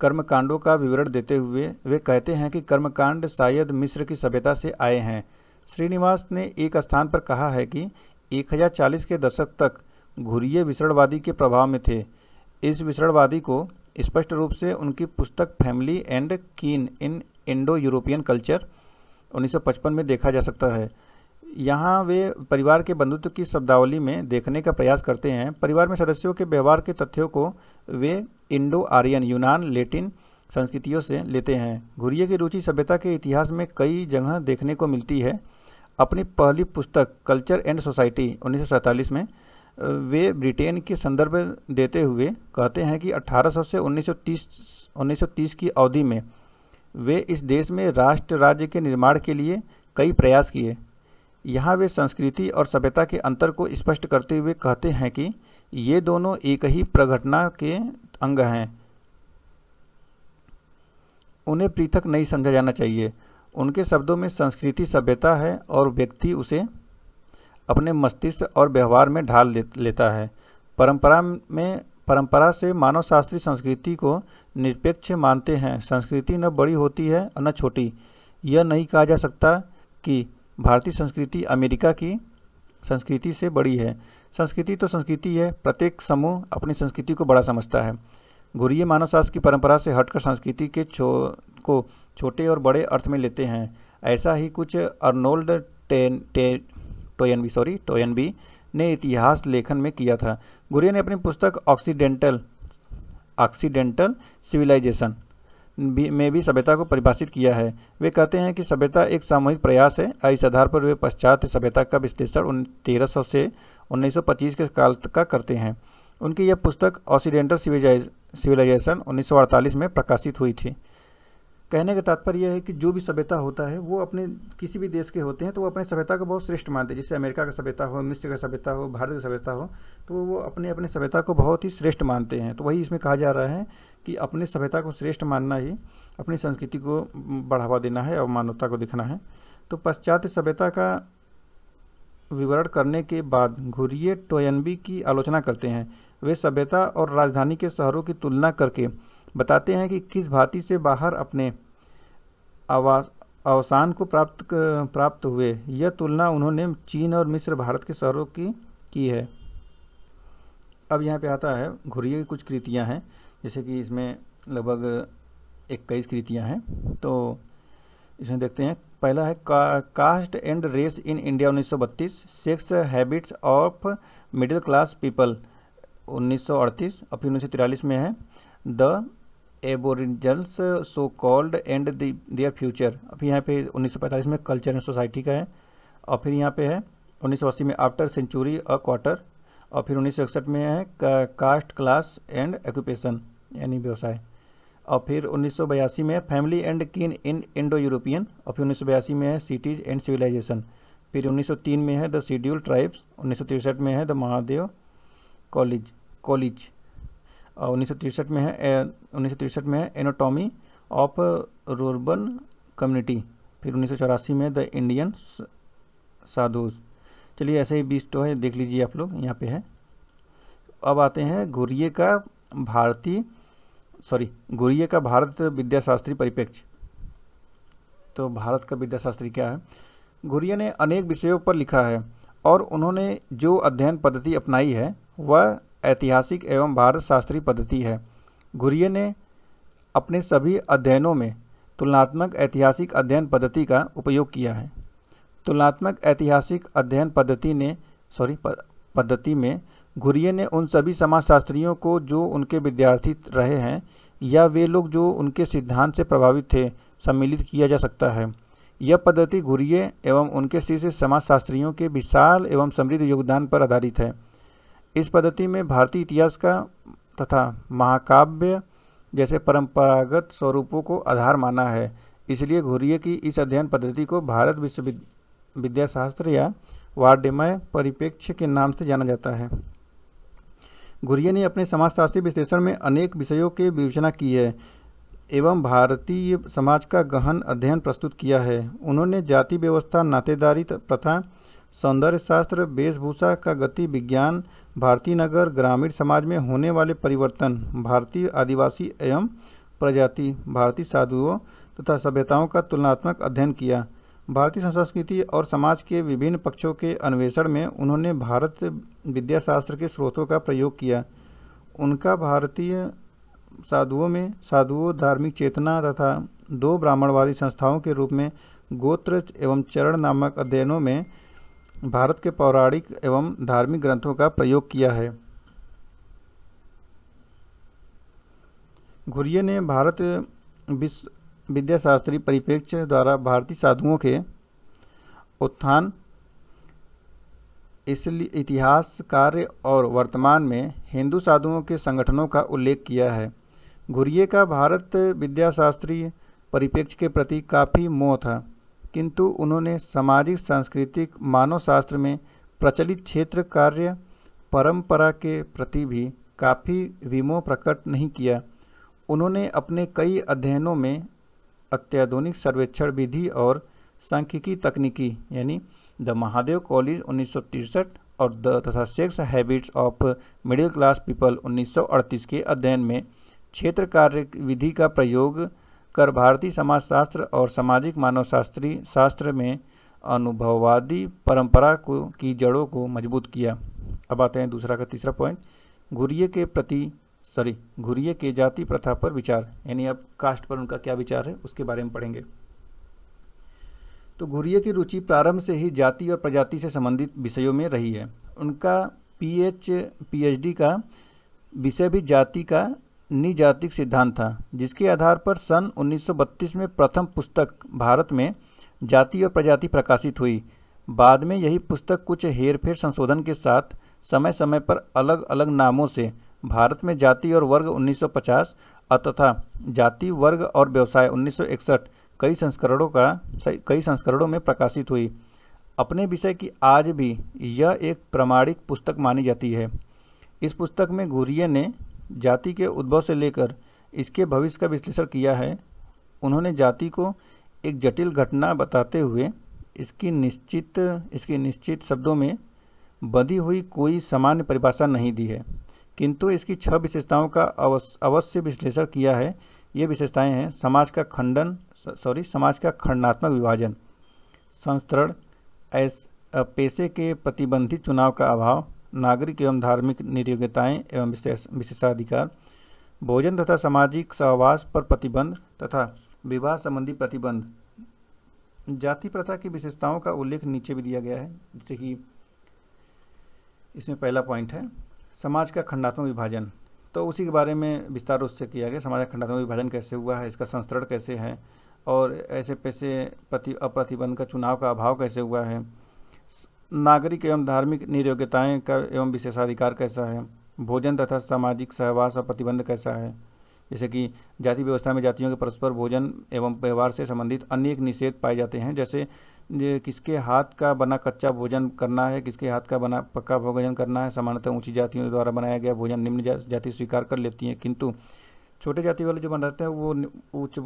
[SPEAKER 2] कर्मकांडों का विवरण देते हुए वे कहते हैं कि कर्मकांड शायद मिस्र की सभ्यता से आए हैं। श्रीनिवास ने एक स्थान पर कहा है कि 1040 के दशक तक घुरिये विसरणवादी के प्रभाव में थे। इस विसरणवादी को स्पष्ट रूप से उनकी पुस्तक फैमिली एंड कीन इन इंडो यूरोपियन कल्चर 1955 में देखा जा सकता है। यहाँ वे परिवार के बंधुत्व की शब्दावली में देखने का प्रयास करते हैं। परिवार में सदस्यों के व्यवहार के तथ्यों को वे इंडो आर्यन, यूनान, लैटिन संस्कृतियों से लेते हैं। घुरिये की रुचि सभ्यता के इतिहास में कई जगह देखने को मिलती है। अपनी पहली पुस्तक कल्चर एंड सोसाइटी 1947 में वे ब्रिटेन के संदर्भ देते हुए कहते हैं कि 1800 से 1930 की अवधि में वे इस देश में राष्ट्र राज्य के निर्माण के लिए कई प्रयास किए। यहाँ वे संस्कृति और सभ्यता के अंतर को स्पष्ट करते हुए कहते हैं कि ये दोनों एक ही प्रघटना के अंग हैं, उन्हें पृथक नहीं समझा जाना चाहिए। उनके शब्दों में संस्कृति सभ्यता है और व्यक्ति उसे अपने मस्तिष्क और व्यवहार में ढाल लेता है। परंपरा से मानवशास्त्री संस्कृति को निरपेक्ष मानते हैं। संस्कृति न बड़ी होती है और न छोटी। यह नहीं कहा जा सकता कि भारतीय संस्कृति अमेरिका की संस्कृति से बड़ी है। संस्कृति तो संस्कृति है, प्रत्येक समूह अपनी संस्कृति को बड़ा समझता है। घुरिये मानवशास्त्र की परंपरा से हटकर संस्कृति के को छोटे और बड़े अर्थ में लेते हैं। ऐसा ही कुछ अर्नोल्ड टोयनबी ने इतिहास लेखन में किया था। घुरिये ने अपनी पुस्तक ऑक्सीडेंटल सिविलाइजेशन में भी सभ्यता को परिभाषित किया है। वे कहते हैं कि सभ्यता एक सामूहिक प्रयास है। इस आधार पर वे पाश्चात्य सभ्यता का विश्लेषण 1300 से 1925 के काल का करते हैं। उनकी यह पुस्तक ऑक्सीडेंटल सिविलाइजेशन 1948 में प्रकाशित हुई थी। कहने का तात्पर्य यह है कि जो भी सभ्यता होता है वो अपने किसी भी देश के होते हैं तो वो अपने सभ्यता को बहुत श्रेष्ठ मानते हैं। जैसे अमेरिका का सभ्यता हो, मिस्र का सभ्यता हो, भारत की सभ्यता हो, तो वो अपने अपने सभ्यता को बहुत ही श्रेष्ठ मानते हैं। तो वही इसमें कहा जा रहा है कि अपने सभ्यता को श्रेष्ठ मानना ही अपनी संस्कृति को बढ़ावा देना है और मानवता को दिखना है। तो पाश्चात्य सभ्यता का विवरण करने के बाद घुरिये टोयनबी की आलोचना करते हैं। वे सभ्यता और राजधानी के शहरों की तुलना करके बताते हैं कि किस भांति से बाहर अपने अवसान को प्राप्त हुए। यह तुलना उन्होंने चीन और मिस्र, भारत के शहरों की है। अब यहाँ पे आता है घुरिये की कुछ कृतियाँ हैं, जैसे कि इसमें लगभग 21 कृतियाँ हैं। तो इसमें देखते हैं। पहला है caste and race in India 1932, sex habits of middle class people 1938, और फिर 1943 में है the aboriginals so called and their future. अभी यहाँ पे 1945 में कल्चर एंड सोसाइटी का है, और फिर यहाँ पे है 1980 में आफ्टर सेंचुरी अ क्वार्टर, और फिर 1961 में है कास्ट क्लास एंड ऑक्यूपेशन यानी व्यवसाय, और फिर 1982 में है फैमिली एंड कीन इन इंडो यूरोपियन, और फिर 1982 में है सिटीज एंड सिविलाइजेशन, फिर 1903 में है द शेड्यूल्ड ट्राइब्स, 1963 में है द महादेव कॉलेज, और 1963 में है एनाटॉमी ऑफ रूरबन कम्युनिटी, फिर 1984 में द इंडियन साधुज। चलिए ऐसे ही 20 तो है, देख लीजिए आप लोग, यहाँ पे है। अब आते हैं घुरिये का भारत विद्याशास्त्री परिप्रेक्ष्य। तो भारत का विद्याशास्त्री क्या है? घुरिये ने अनेक विषयों पर लिखा है और उन्होंने जो अध्ययन पद्धति अपनाई है वह ऐतिहासिक एवं भारत शास्त्रीय पद्धति है। घुरिये ने अपने सभी अध्ययनों में तुलनात्मक ऐतिहासिक अध्ययन पद्धति का उपयोग किया है। तुलनात्मक ऐतिहासिक अध्ययन पद्धति में घुरिये ने उन सभी समाजशास्त्रियों को जो उनके विद्यार्थी रहे हैं या वे लोग जो उनके सिद्धांत से प्रभावित थे सम्मिलित किया जा सकता है। यह पद्धति घुरिये एवं उनके शिष्य समाजशास्त्रियों के विशाल एवं समृद्ध योगदान पर आधारित है। इस पद्धति में भारतीय इतिहास का तथा महाकाव्य जैसे परंपरागत स्वरूपों को आधार माना है। इसलिए घुरिये की इस अध्ययन पद्धति को भारत विद्याशास्त्र या वाड्यमय परिप्रेक्ष्य के नाम से जाना जाता है। घुरिये ने अपने समाजशास्त्री विश्लेषण में अनेक विषयों की विवेचना की है एवं भारतीय समाज का गहन अध्ययन प्रस्तुत किया है। उन्होंने जाति व्यवस्था, नातेदारी प्रथा, सौंदर्य शास्त्र, वेशभूषा का गति विज्ञान, भारतीय नगर ग्रामीण समाज में होने वाले परिवर्तन, भारतीय आदिवासी एवं प्रजाति, भारतीय साधुओं तथा सभ्यताओं का तुलनात्मक अध्ययन किया। भारतीय संस्कृति और समाज के विभिन्न पक्षों के अन्वेषण में उन्होंने भारत विद्याशास्त्र के स्रोतों का प्रयोग किया। उनका भारतीय साधुओं, धार्मिक चेतना तथा दो ब्राह्मणवादी संस्थाओं के रूप में गोत्र एवं चरण नामक अध्ययनों में भारत के पौराणिक एवं धार्मिक ग्रंथों का प्रयोग किया है। घुरिये ने भारत विद्याशास्त्री परिप्रेक्ष्य द्वारा भारतीय साधुओं के उत्थान, इसलिए इतिहास, कार्य और वर्तमान में हिंदू साधुओं के संगठनों का उल्लेख किया है। घुरिये का भारत विद्याशास्त्रीय परिप्रेक्ष्य के प्रति काफ़ी मोह था, किंतु उन्होंने सामाजिक, सांस्कृतिक, मानव शास्त्र में प्रचलित क्षेत्र कार्य परंपरा के प्रति भी काफ़ी विमोह प्रकट नहीं किया। उन्होंने अपने कई अध्ययनों में अत्याधुनिक सर्वेक्षण विधि और सांख्यिकी तकनीकी यानी द महादेव कॉलेज 1963 और द तथा sex habits of middle class people 1938 के अध्ययन में क्षेत्र कार्य विधि का प्रयोग कर भारतीय समाजशास्त्र और सामाजिक मानवशास्त्री शास्त्र में अनुभववादी परंपरा की जड़ों को मजबूत किया। अब आते हैं तीसरा पॉइंट, घुरिये के जाति प्रथा पर विचार, यानी अब कास्ट पर उनका क्या विचार है उसके बारे में पढ़ेंगे। तो घुरिये की रुचि प्रारंभ से ही जाति और प्रजाति से संबंधित विषयों में रही है। उनका पीएचडी का विषय भी जाति का निजातिक सिद्धांत था, जिसके आधार पर सन 1932 में प्रथम पुस्तक भारत में जाति और प्रजाति प्रकाशित हुई। बाद में यही पुस्तक कुछ हेरफेर संशोधन के साथ समय समय पर अलग अलग नामों से भारत में जाति और वर्ग 1950 तथा जाति, वर्ग और व्यवसाय 1961 कई संस्करणों में प्रकाशित हुई। अपने विषय की आज भी यह एक प्रामाणिक पुस्तक मानी जाती है। इस पुस्तक में घुरिये ने जाति के उद्भव से लेकर इसके भविष्य का विश्लेषण किया है। उन्होंने जाति को एक जटिल घटना बताते हुए इसकी निश्चित शब्दों में बंधी हुई कोई सामान्य परिभाषा नहीं दी है, किंतु इसकी 6 विशेषताओं का अवश्य विश्लेषण किया है। ये विशेषताएं हैं: समाज का खंडात्मक विभाजन, संस्तरण, पेशे के प्रतिबंधित चुनाव का अभाव, नागरिक एवं धार्मिक नियोग्यताएं एवं विशेषाधिकार, भोजन तथा सामाजिक सहवास पर प्रतिबंध तथा विवाह संबंधी प्रतिबंध। जाति प्रथा की विशेषताओं का उल्लेख नीचे भी दिया गया है, जैसे कि इसमें पहला पॉइंट है समाज का खंडात्मक विभाजन। तो उसी के बारे में विस्तार उससे किया गया, समाज का खंडात्मक विभाजन कैसे हुआ है, इसका संस्करण कैसे है, और ऐसे पेशे अप्रतिबंध का चुनाव का अभाव कैसे हुआ है, नागरिक एवं धार्मिक नियोग्यताएं का एवं विशेषाधिकार कैसा है, भोजन तथा सामाजिक सहवास और प्रतिबंध कैसा है, जैसे कि जाति व्यवस्था में जातियों के परस्पर भोजन एवं व्यवहार से संबंधित अनेक निषेध पाए जाते हैं, जैसे किसके हाथ का बना कच्चा भोजन करना है, किसके हाथ का बना पक्का भोजन करना है। सामान्यतः ऊंची जातियों द्वारा बनाया गया भोजन निम्न जाति स्वीकार कर लेती हैं, किंतु छोटे जाति वाले जो बनाते हैं वो उच्च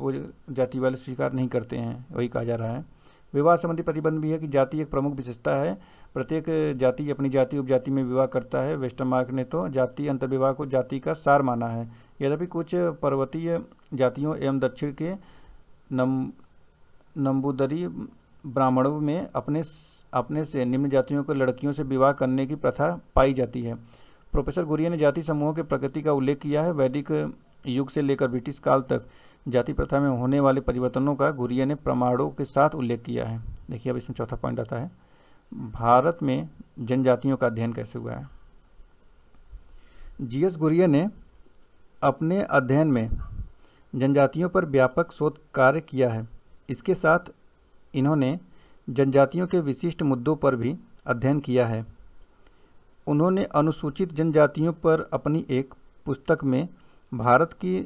[SPEAKER 2] जाति वाले स्वीकार नहीं करते हैं, वही कहा जा रहा है। विवाह संबंधी प्रतिबंध भी है कि जाति एक प्रमुख विशेषता है, प्रत्येक जाति अपनी जाति उपजाति में विवाह करता है। वेस्टरमार्क ने तो जाति अंतर्विवाह को जाति का सार माना है। यद्यपि कुछ पर्वतीय जातियों एवं दक्षिण के नंबूदरी ब्राह्मणों में अपने से निम्न जातियों को लड़कियों से विवाह करने की प्रथा पाई जाती है। प्रोफेसर घुरिये ने जाति समूहों के प्रकृति का उल्लेख किया है। वैदिक युग से लेकर ब्रिटिश काल तक जाति प्रथा में होने वाले परिवर्तनों का घुरिये ने प्रमाणों के साथ उल्लेख किया है। देखिए अब इसमें चौथा पॉइंट आता है, भारत में जनजातियों का अध्ययन कैसे हुआ है। जीएस घुरिये ने अपने अध्ययन में जनजातियों पर व्यापक शोध कार्य किया है। इसके साथ इन्होंने जनजातियों के विशिष्ट मुद्दों पर भी अध्ययन किया है। उन्होंने अनुसूचित जनजातियों पर अपनी एक पुस्तक में भारत की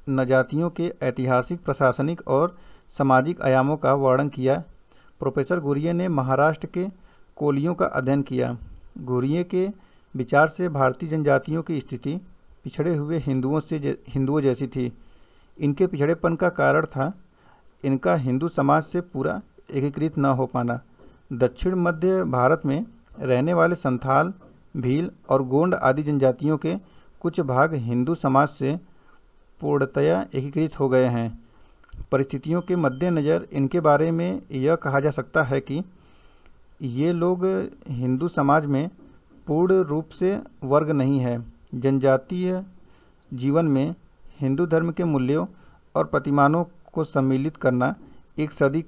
[SPEAKER 2] नजातियों के ऐतिहासिक, प्रशासनिक और सामाजिक आयामों का वर्णन किया। प्रोफेसर घुरिये ने महाराष्ट्र के कोलियों का अध्ययन किया। घुरिये के विचार से भारतीय जनजातियों की स्थिति पिछड़े हुए हिंदुओं जैसी थी। इनके पिछड़ेपन का कारण था इनका हिंदू समाज से पूरा एकीकृत न हो पाना। दक्षिण मध्य भारत में रहने वाले संथाल, भील और गोंड आदि जनजातियों के कुछ भाग हिंदू समाज से पूर्णतया एकीकृत हो गए हैं। परिस्थितियों के मद्देनज़र इनके बारे में यह कहा जा सकता है कि ये लोग हिंदू समाज में पूर्ण रूप से वर्ग नहीं है। जनजातीय जीवन में हिंदू धर्म के मूल्यों और प्रतिमानों को सम्मिलित करना एक सही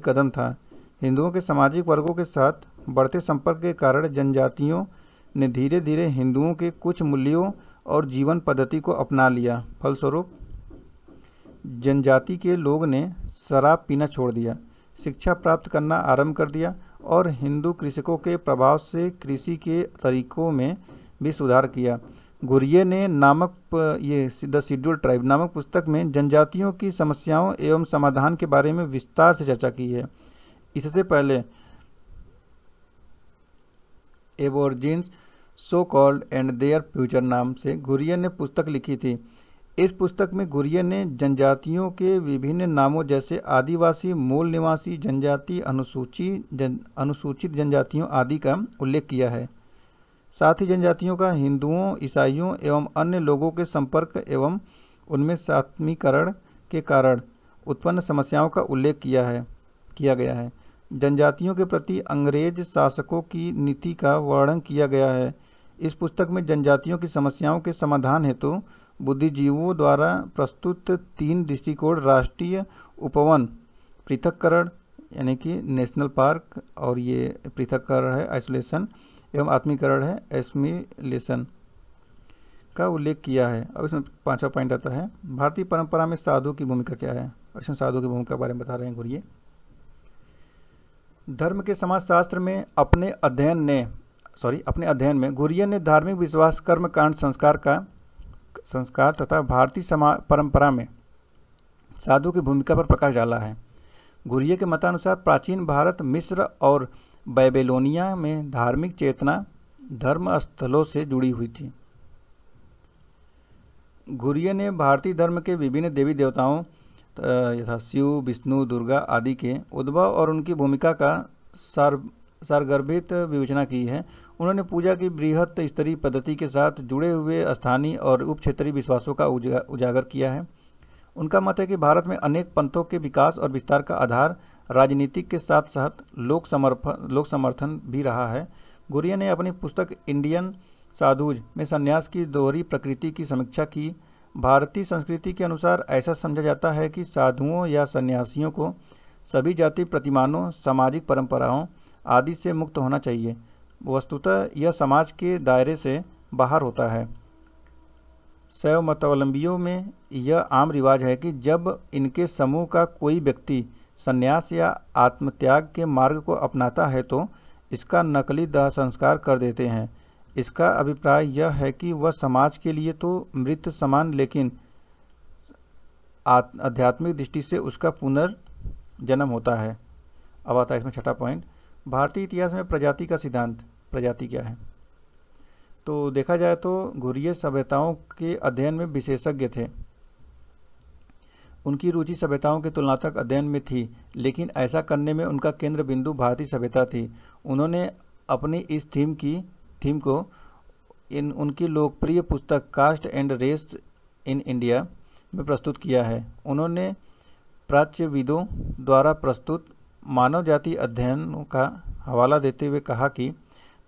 [SPEAKER 2] कदम था। हिंदुओं के सामाजिक वर्गों के साथ बढ़ते संपर्क के कारण जनजातियों ने धीरे धीरे हिंदुओं के कुछ मूल्यों और जीवन पद्धति को अपना लिया। फलस्वरूप जनजाति के लोग ने शराब पीना छोड़ दिया, शिक्षा प्राप्त करना आरंभ कर दिया और हिंदू कृषकों के प्रभाव से कृषि के तरीकों में भी सुधार किया। घुरिये ने द शेड्यूल ट्राइब नामक पुस्तक में जनजातियों की समस्याओं एवं समाधान के बारे में विस्तार से चर्चा की है। इससे पहले aborigines so called and their future नाम से घुरिये ने पुस्तक लिखी थी। इस पुस्तक में घुरिये ने जनजातियों के विभिन्न नामों जैसे आदिवासी, मूल निवासी जनजाति, अनुसूचित जनजातियों आदि का उल्लेख किया है। साथ ही जनजातियों का हिंदुओं, ईसाइयों एवं अन्य लोगों के संपर्क एवं उनमें सात्मीकरण के कारण उत्पन्न समस्याओं का उल्लेख किया गया है। जनजातियों के प्रति अंग्रेज शासकों की नीति का वर्णन किया गया है। इस पुस्तक में जनजातियों की समस्याओं के समाधान हेतु बुद्धिजीवियों द्वारा प्रस्तुत 3 दृष्टिकोण राष्ट्रीय उपवन, पृथक्करण यानी कि नेशनल पार्क, और ये पृथक्करण है आइसोलेशन, एवं आत्मीकरण है एस्मिलेशन का उल्लेख किया है। अब इसमें 5वां पॉइंट आता है भारतीय परंपरा में साधु की भूमिका क्या है। इसमें साधु की भूमिका के बारे में बता रहे हैं घुरिये। धर्म के समाजशास्त्र में अपने अध्ययन में घुरिये ने धार्मिक विश्वास, कर्मकांड, संस्कार तथा भारतीय परंपरा में साधु की भूमिका पर प्रकाश डाला है। घुरिये के मतानुसार प्राचीन भारत, मिस्र और बेबीलोनिया में धार्मिक चेतना धर्म स्थलों से जुड़ी हुई थी। घुरिये ने भारतीय धर्म के विभिन्न देवी देवताओं यथा शिव, विष्णु, दुर्गा आदि के उद्भव और उनकी भूमिका का सारगर्भित विवेचना की है। उन्होंने पूजा की बृहत स्तरीय पद्धति के साथ जुड़े हुए स्थानीय और उप क्षेत्रीय विश्वासों का उजागर किया है। उनका मत है कि भारत में अनेक पंथों के विकास और विस्तार का आधार राजनीतिक के साथ साथ लोक समर्थन भी रहा है। घुरिये ने अपनी पुस्तक इंडियन साधुज में संन्यास की दोहरी प्रकृति की समीक्षा की। भारतीय संस्कृति के अनुसार ऐसा समझा जाता है कि साधुओं या सन्यासियों को सभी जाति प्रतिमानों, सामाजिक परंपराओं आदि से मुक्त होना चाहिए। वस्तुतः यह समाज के दायरे से बाहर होता है। शैव मतावलंबियों में यह आम रिवाज है कि जब इनके समूह का कोई व्यक्ति संन्यास या आत्मत्याग के मार्ग को अपनाता है तो इसका नकली दाह संस्कार कर देते हैं। इसका अभिप्राय यह है कि वह समाज के लिए तो मृत समान, लेकिन आध्यात्मिक दृष्टि से उसका पुनर्जन्म होता है। अब आता है इसमें 6वां पॉइंट, भारतीय इतिहास में प्रजाति का सिद्धांत। प्रजाति क्या है? तो देखा जाए तो घुरिये सभ्यताओं के अध्ययन में विशेषज्ञ थे। उनकी रुचि सभ्यताओं के तुलनात्मक अध्ययन में थी, लेकिन ऐसा करने में उनका केंद्र बिंदु भारतीय सभ्यता थी। उन्होंने अपनी इस थीम को उनकी लोकप्रिय पुस्तक caste and race in India में प्रस्तुत किया है। उन्होंने प्राच्यविदों द्वारा प्रस्तुत मानव जाति अध्ययनों का हवाला देते हुए कहा कि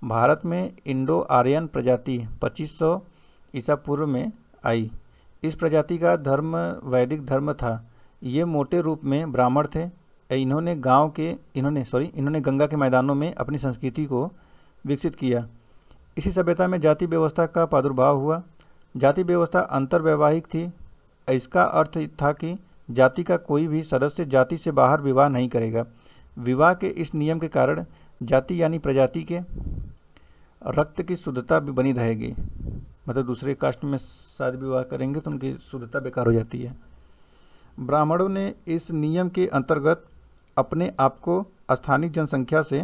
[SPEAKER 2] भारत में इंडो आर्यन प्रजाति 2500 ईसा पूर्व में आई। इस प्रजाति का धर्म वैदिक धर्म था। ये मोटे रूप में ब्राह्मण थे। इन्होंने गंगा के मैदानों में अपनी संस्कृति को विकसित किया। इसी सभ्यता में जाति व्यवस्था का प्रादुर्भाव हुआ। जाति व्यवस्था अंतर्वैवाहिक थी। इसका अर्थ था कि जाति का कोई भी सदस्य जाति से बाहर विवाह नहीं करेगा। विवाह के इस नियम के कारण जाति यानी प्रजाति के रक्त की शुद्धता भी बनी रहेगी। मतलब दूसरे कास्ट में शादी विवाह करेंगे तो उनकी शुद्धता बेकार हो जाती है। ब्राह्मणों ने इस नियम के अंतर्गत अपने आप को स्थानीय जनसंख्या से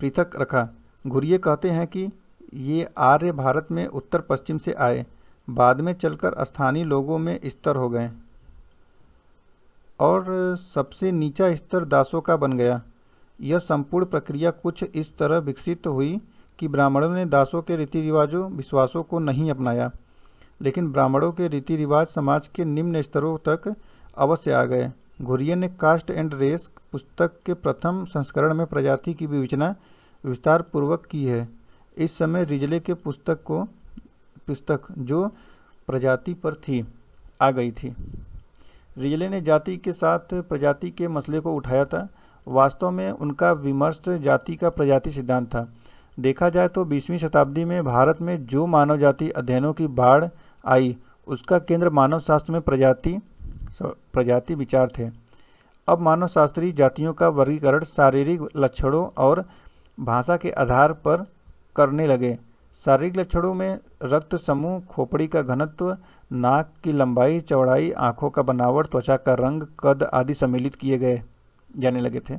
[SPEAKER 2] पृथक रखा। घुरिये कहते हैं कि ये आर्य भारत में उत्तर पश्चिम से आए, बाद में चलकर स्थानीय लोगों में स्तर हो गए और सबसे नीचा स्तर दासों का बन गया। यह संपूर्ण प्रक्रिया कुछ इस तरह विकसित हुई कि ब्राह्मणों ने दासों के रीति रिवाजों विश्वासों को नहीं अपनाया, लेकिन ब्राह्मणों के रीति रिवाज समाज के निम्न स्तरों तक अवश्य आ गए। घुरिये ने कास्ट एंड रेस पुस्तक के प्रथम संस्करण में प्रजाति की विवेचना विस्तार पूर्वक की है। इस समय रिजले के पुस्तक जो प्रजाति पर थी आ गई थी। रिजले ने जाति के साथ प्रजाति के मसले को उठाया था। वास्तव में उनका विमर्श जाति का प्रजाति सिद्धांत था। देखा जाए तो 20वीं शताब्दी में भारत में जो मानव जाति अध्ययनों की बाढ़ आई उसका केंद्र मानव शास्त्र में प्रजाति विचार थे। अब मानव शास्त्री जातियों का वर्गीकरण शारीरिक लक्षणों और भाषा के आधार पर करने लगे। शारीरिक लक्षणों में रक्त समूह, खोपड़ी का घनत्व, नाक की लंबाई चौड़ाई, आँखों का बनावट, त्वचा का रंग, कद आदि सम्मिलित किए जाने लगे थे।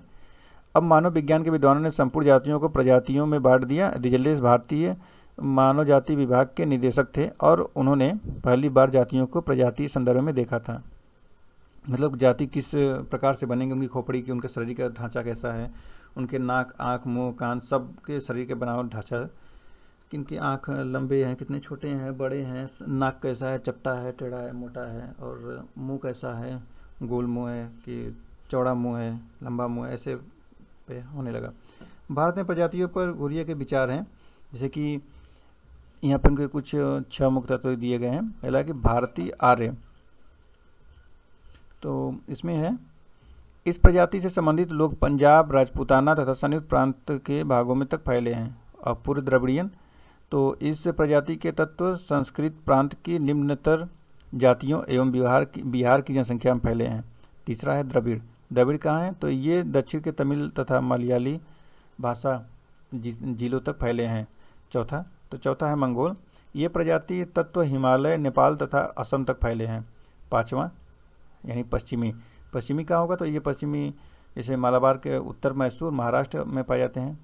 [SPEAKER 2] अब मानव विज्ञान के विद्वानों ने संपूर्ण जातियों को प्रजातियों में बांट दिया। रिजले भारतीय मानव जाति विभाग के निदेशक थे और उन्होंने पहली बार जातियों को प्रजाति संदर्भ में देखा था। मतलब जाति किस प्रकार से बनेंगे, उनकी खोपड़ी की, उनके शरीर का ढांचा कैसा है, उनके नाक, आँख, मुंह, कान, सब के शरीर के बनावट ढांचा, किनकी आँख लंबे हैं, कितने छोटे हैं, बड़े हैं, नाक कैसा है, चपटा है, टेढ़ा है, मोटा है, और मुंह कैसा है, गोल मुंह है कि चौड़ा मुंह है, लंबा मुंह है, ऐसे पे होने लगा। भारत में प्रजातियों पर घुरिये के विचार हैं, जैसे कि यहाँ पर उनके कुछ 6 मुख्य तत्व दिए गए हैं। पहला कि भारतीय आर्य, तो इसमें है इस प्रजाति से संबंधित लोग पंजाब, राजपूताना तथा संयुक्त प्रांत के भागों में तक फैले हैं। और पूर्व द्रविड़ियन, तो इस प्रजाति के तत्व संस्कृत प्रांत की निम्नतर जातियों एवं बिहार की जनसंख्या में फैले हैं। तीसरा है द्रविड़। द्रविड़ कहाँ हैं? तो ये दक्षिण के तमिल तथा मलयाली भाषा जिलों तक फैले हैं। चौथा है मंगोल। ये प्रजाति तत्व हिमालय, नेपाल तथा असम तक फैले हैं। पाँचवा यानी पश्चिमी कहाँ होगा? तो ये पश्चिमी जैसे मालाबार के उत्तर मैसूर, महाराष्ट्र में पाए जाते हैं।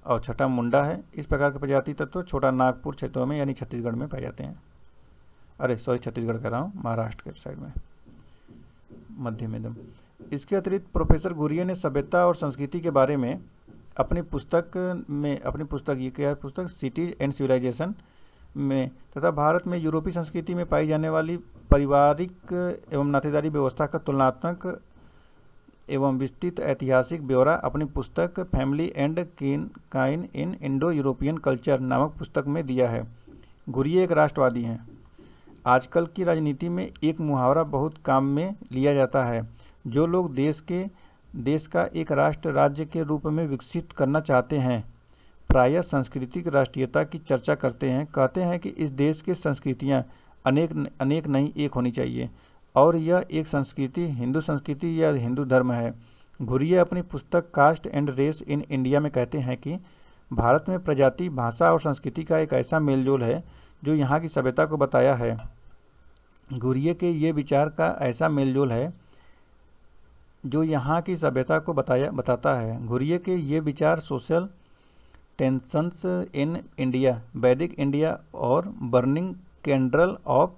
[SPEAKER 2] और छठा मुंडा है। इस प्रकार के प्रजाति तत्व छोटा नागपुर क्षेत्रों में यानी छत्तीसगढ़ में पाए जाते हैं। छत्तीसगढ़ कर रहा हूँ, महाराष्ट्र के साइड में, मध्य में एकदम। इसके अतिरिक्त प्रोफेसर घुरिये ने सभ्यता और संस्कृति के बारे में अपनी पुस्तक सिटीज एंड सिविलाइजेशन में तथा भारत में यूरोपीय संस्कृति में पाई जाने वाली पारिवारिक एवं नातेदारी व्यवस्था का तुलनात्मक एवं विस्तृत ऐतिहासिक ब्यौरा अपनी पुस्तक family and kin in Indo European culture नामक पुस्तक में दिया है। घुरिये एक राष्ट्रवादी हैं। आजकल की राजनीति में एक मुहावरा बहुत काम में लिया जाता है। जो लोग देश का एक राष्ट्र राज्य के रूप में विकसित करना चाहते हैं प्रायः सांस्कृतिक राष्ट्रीयता की चर्चा करते हैं। कहते हैं कि इस देश की संस्कृतियाँ अनेक नहीं एक होनी चाहिए और यह एक संस्कृति हिंदू संस्कृति या हिंदू धर्म है। घुरिये अपनी पुस्तक caste and race in India में कहते हैं कि भारत में प्रजाति, भाषा और संस्कृति का एक ऐसा मेलजोल है जो यहाँ की सभ्यता को बताया है। घुरिये के ये विचार का ऐसा मेलजोल है जो यहाँ की सभ्यता को बताता है। घुरिये के ये विचार social tensions in India, Vedic India और burning cauldron of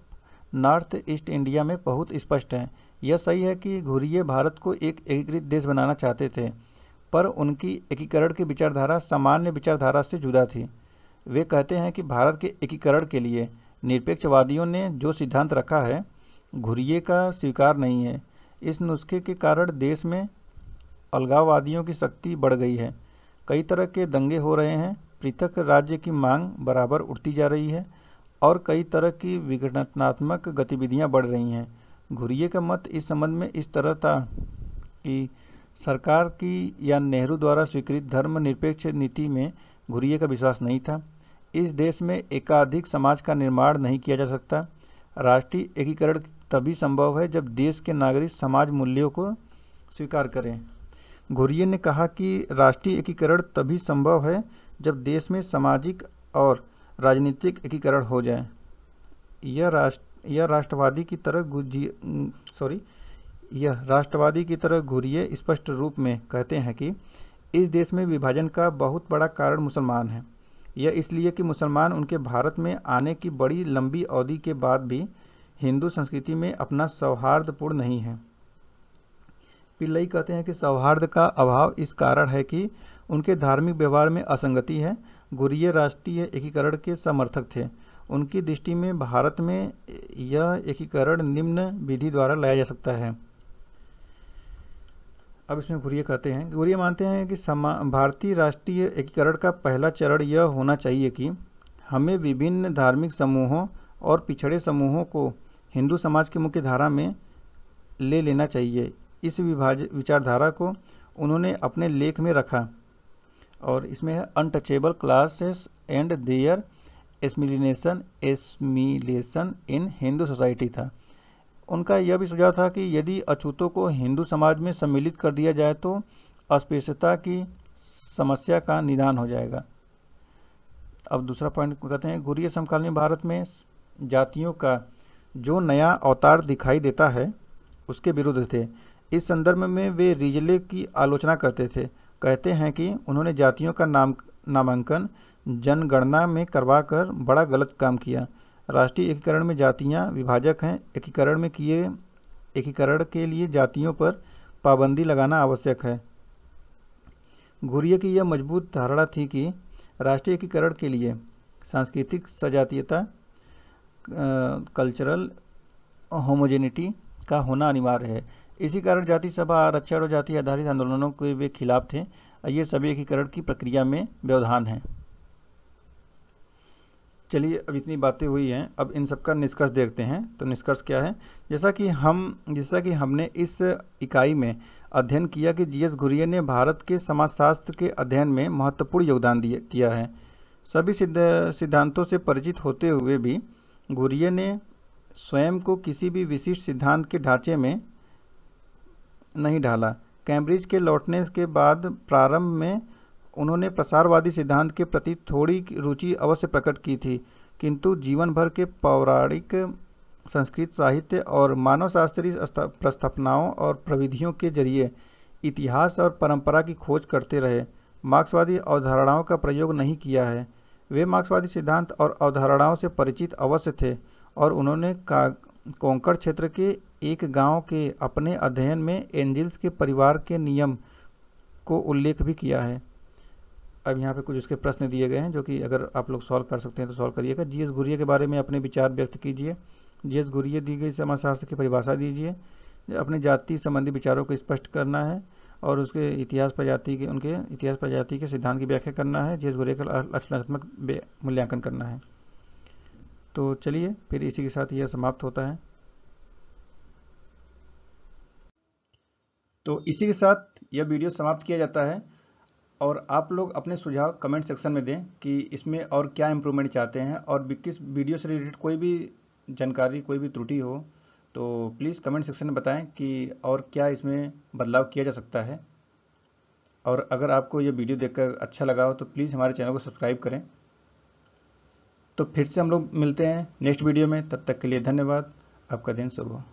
[SPEAKER 2] north east India में बहुत स्पष्ट है। यह सही है कि घुरिये भारत को एक एकीकृत देश बनाना चाहते थे, पर उनकी एकीकरण की विचारधारा सामान्य विचारधारा से जुदा थी। वे कहते हैं कि भारत के एकीकरण के लिए निरपेक्षवादियों ने जो सिद्धांत रखा है घुरिये का स्वीकार नहीं है। इस नुस्खे के कारण देश में अलगाववादियों की शक्ति बढ़ गई है। कई तरह के दंगे हो रहे हैं, पृथक राज्य की मांग बराबर उठती जा रही है और कई तरह की विघटनात्मक गतिविधियां बढ़ रही हैं। घुरिये का मत इस संबंध में इस तरह था कि सरकार की या नेहरू द्वारा स्वीकृत धर्मनिरपेक्ष नीति में घुरिये का विश्वास नहीं था। इस देश में एकाधिक समाज का निर्माण नहीं किया जा सकता। राष्ट्रीय एकीकरण तभी संभव है जब देश के नागरिक समाज मूल्यों को स्वीकार करें। घुरिये ने कहा कि राष्ट्रीय एकीकरण तभी संभव है जब देश में सामाजिक और राजनीतिक एकीकरण हो जाए। यह राष्ट्रवादी की तरह घुरिये स्पष्ट रूप में कहते हैं कि इस देश में विभाजन का बहुत बड़ा कारण मुसलमान हैं। यह इसलिए कि मुसलमान उनके भारत में आने की बड़ी लंबी अवधि के बाद भी हिंदू संस्कृति में अपना सौहार्दपूर्ण नहीं है। पिल्लई कहते हैं कि सौहार्द का अभाव इस कारण है कि उनके धार्मिक व्यवहार में असंगति है। घुरिये राष्ट्रीय एकीकरण के समर्थक थे। उनकी दृष्टि में भारत में यह एकीकरण निम्न विधि द्वारा लाया जा सकता है। अब इसमें घुरिये कहते हैं, घुरिये मानते हैं कि भारतीय राष्ट्रीय एकीकरण का पहला चरण यह होना चाहिए कि हमें विभिन्न धार्मिक समूहों और पिछड़े समूहों को हिंदू समाज की मुख्य धारा में ले लेना चाहिए। इस विचारधारा को उन्होंने अपने लेख में रखा और इसमें है untouchable classes and their assimilation in Hindu society था। उनका यह भी सुझाव था कि यदि अछूतों को हिंदू समाज में सम्मिलित कर दिया जाए तो अस्पृश्यता की समस्या का निदान हो जाएगा। अब दूसरा पॉइंट कहते हैं, घुरिये समकालीन भारत में जातियों का जो नया अवतार दिखाई देता है उसके विरुद्ध थे। इस संदर्भ में वे रिजले की आलोचना करते थे। कहते हैं कि उन्होंने जातियों का नामांकन जनगणना में करवाकर बड़ा गलत काम किया। राष्ट्रीय एकीकरण में जातियां विभाजक हैं। एकीकरण के लिए जातियों पर पाबंदी लगाना आवश्यक है। घुरिये की यह मजबूत धारणा थी कि राष्ट्रीय एकीकरण के लिए सांस्कृतिक सजातीयता कल्चरल होमोजेनिटी का होना अनिवार्य है। इसी कारण जाति सभा आरक्षण और जाति आधारित आंदोलनों के वे खिलाफ थे। ये सभी एकीकरण की प्रक्रिया में व्यवधान हैं। चलिए, अब इतनी बातें हुई हैं, अब इन सब का निष्कर्ष देखते हैं। तो निष्कर्ष क्या है? जैसा कि हमने इस इकाई में अध्ययन किया कि जी.एस. घुरिये ने भारत के समाजशास्त्र के अध्ययन में महत्वपूर्ण योगदान किया है। सभी सिद्धांतों से परिचित होते हुए भी घुरिये ने स्वयं को किसी भी विशिष्ट सिद्धांत के ढांचे में नहीं ढाला। कैम्ब्रिज के लौटने के बाद प्रारंभ में उन्होंने प्रसारवादी सिद्धांत के प्रति थोड़ी रुचि अवश्य प्रकट की थी, किंतु जीवन भर के पौराणिक संस्कृत साहित्य और मानवशास्त्रीय प्रस्थापनाओं और प्रविधियों के जरिए इतिहास और परंपरा की खोज करते रहे। मार्क्सवादी अवधारणाओं का प्रयोग नहीं किया है। वे मार्क्सवादी सिद्धांत और अवधारणाओं से परिचित अवश्य थे और उन्होंने कोंकण क्षेत्र के एक गांव के अपने अध्ययन में एंजिल्स के परिवार के नियम को उल्लेख भी किया है। अब यहाँ पे कुछ उसके प्रश्न दिए गए हैं जो कि अगर आप लोग सॉल्व कर सकते हैं तो सॉल्व करिएगा। जी.एस. घुरिये के बारे में अपने विचार व्यक्त कीजिए। जी.एस. घुरिये दी गई समाजशास्त्र की परिभाषा दीजिए। अपने जाति संबंधी विचारों को स्पष्ट करना है और उसके उनके इतिहास प्रजाति के सिद्धांत की व्याख्या करना है। जी.एस. घुरिये का आलोचनात्मक मूल्यांकन करना है। तो चलिए, फिर इसी के साथ यह समाप्त होता है। तो इसी के साथ यह वीडियो समाप्त किया जाता है और आप लोग अपने सुझाव कमेंट सेक्शन में दें कि इसमें और क्या इम्प्रूवमेंट चाहते हैं और किस वीडियो से रिलेटेड कोई भी जानकारी, कोई भी त्रुटि हो तो प्लीज़ कमेंट सेक्शन में बताएं कि और क्या इसमें बदलाव किया जा सकता है। और अगर आपको ये वीडियो देखकर अच्छा लगा हो तो प्लीज़ हमारे चैनल को सब्सक्राइब करें। तो फिर से हम लोग मिलते हैं नेक्स्ट वीडियो में। तब तक के लिए धन्यवाद। आपका दिन शुभ हो।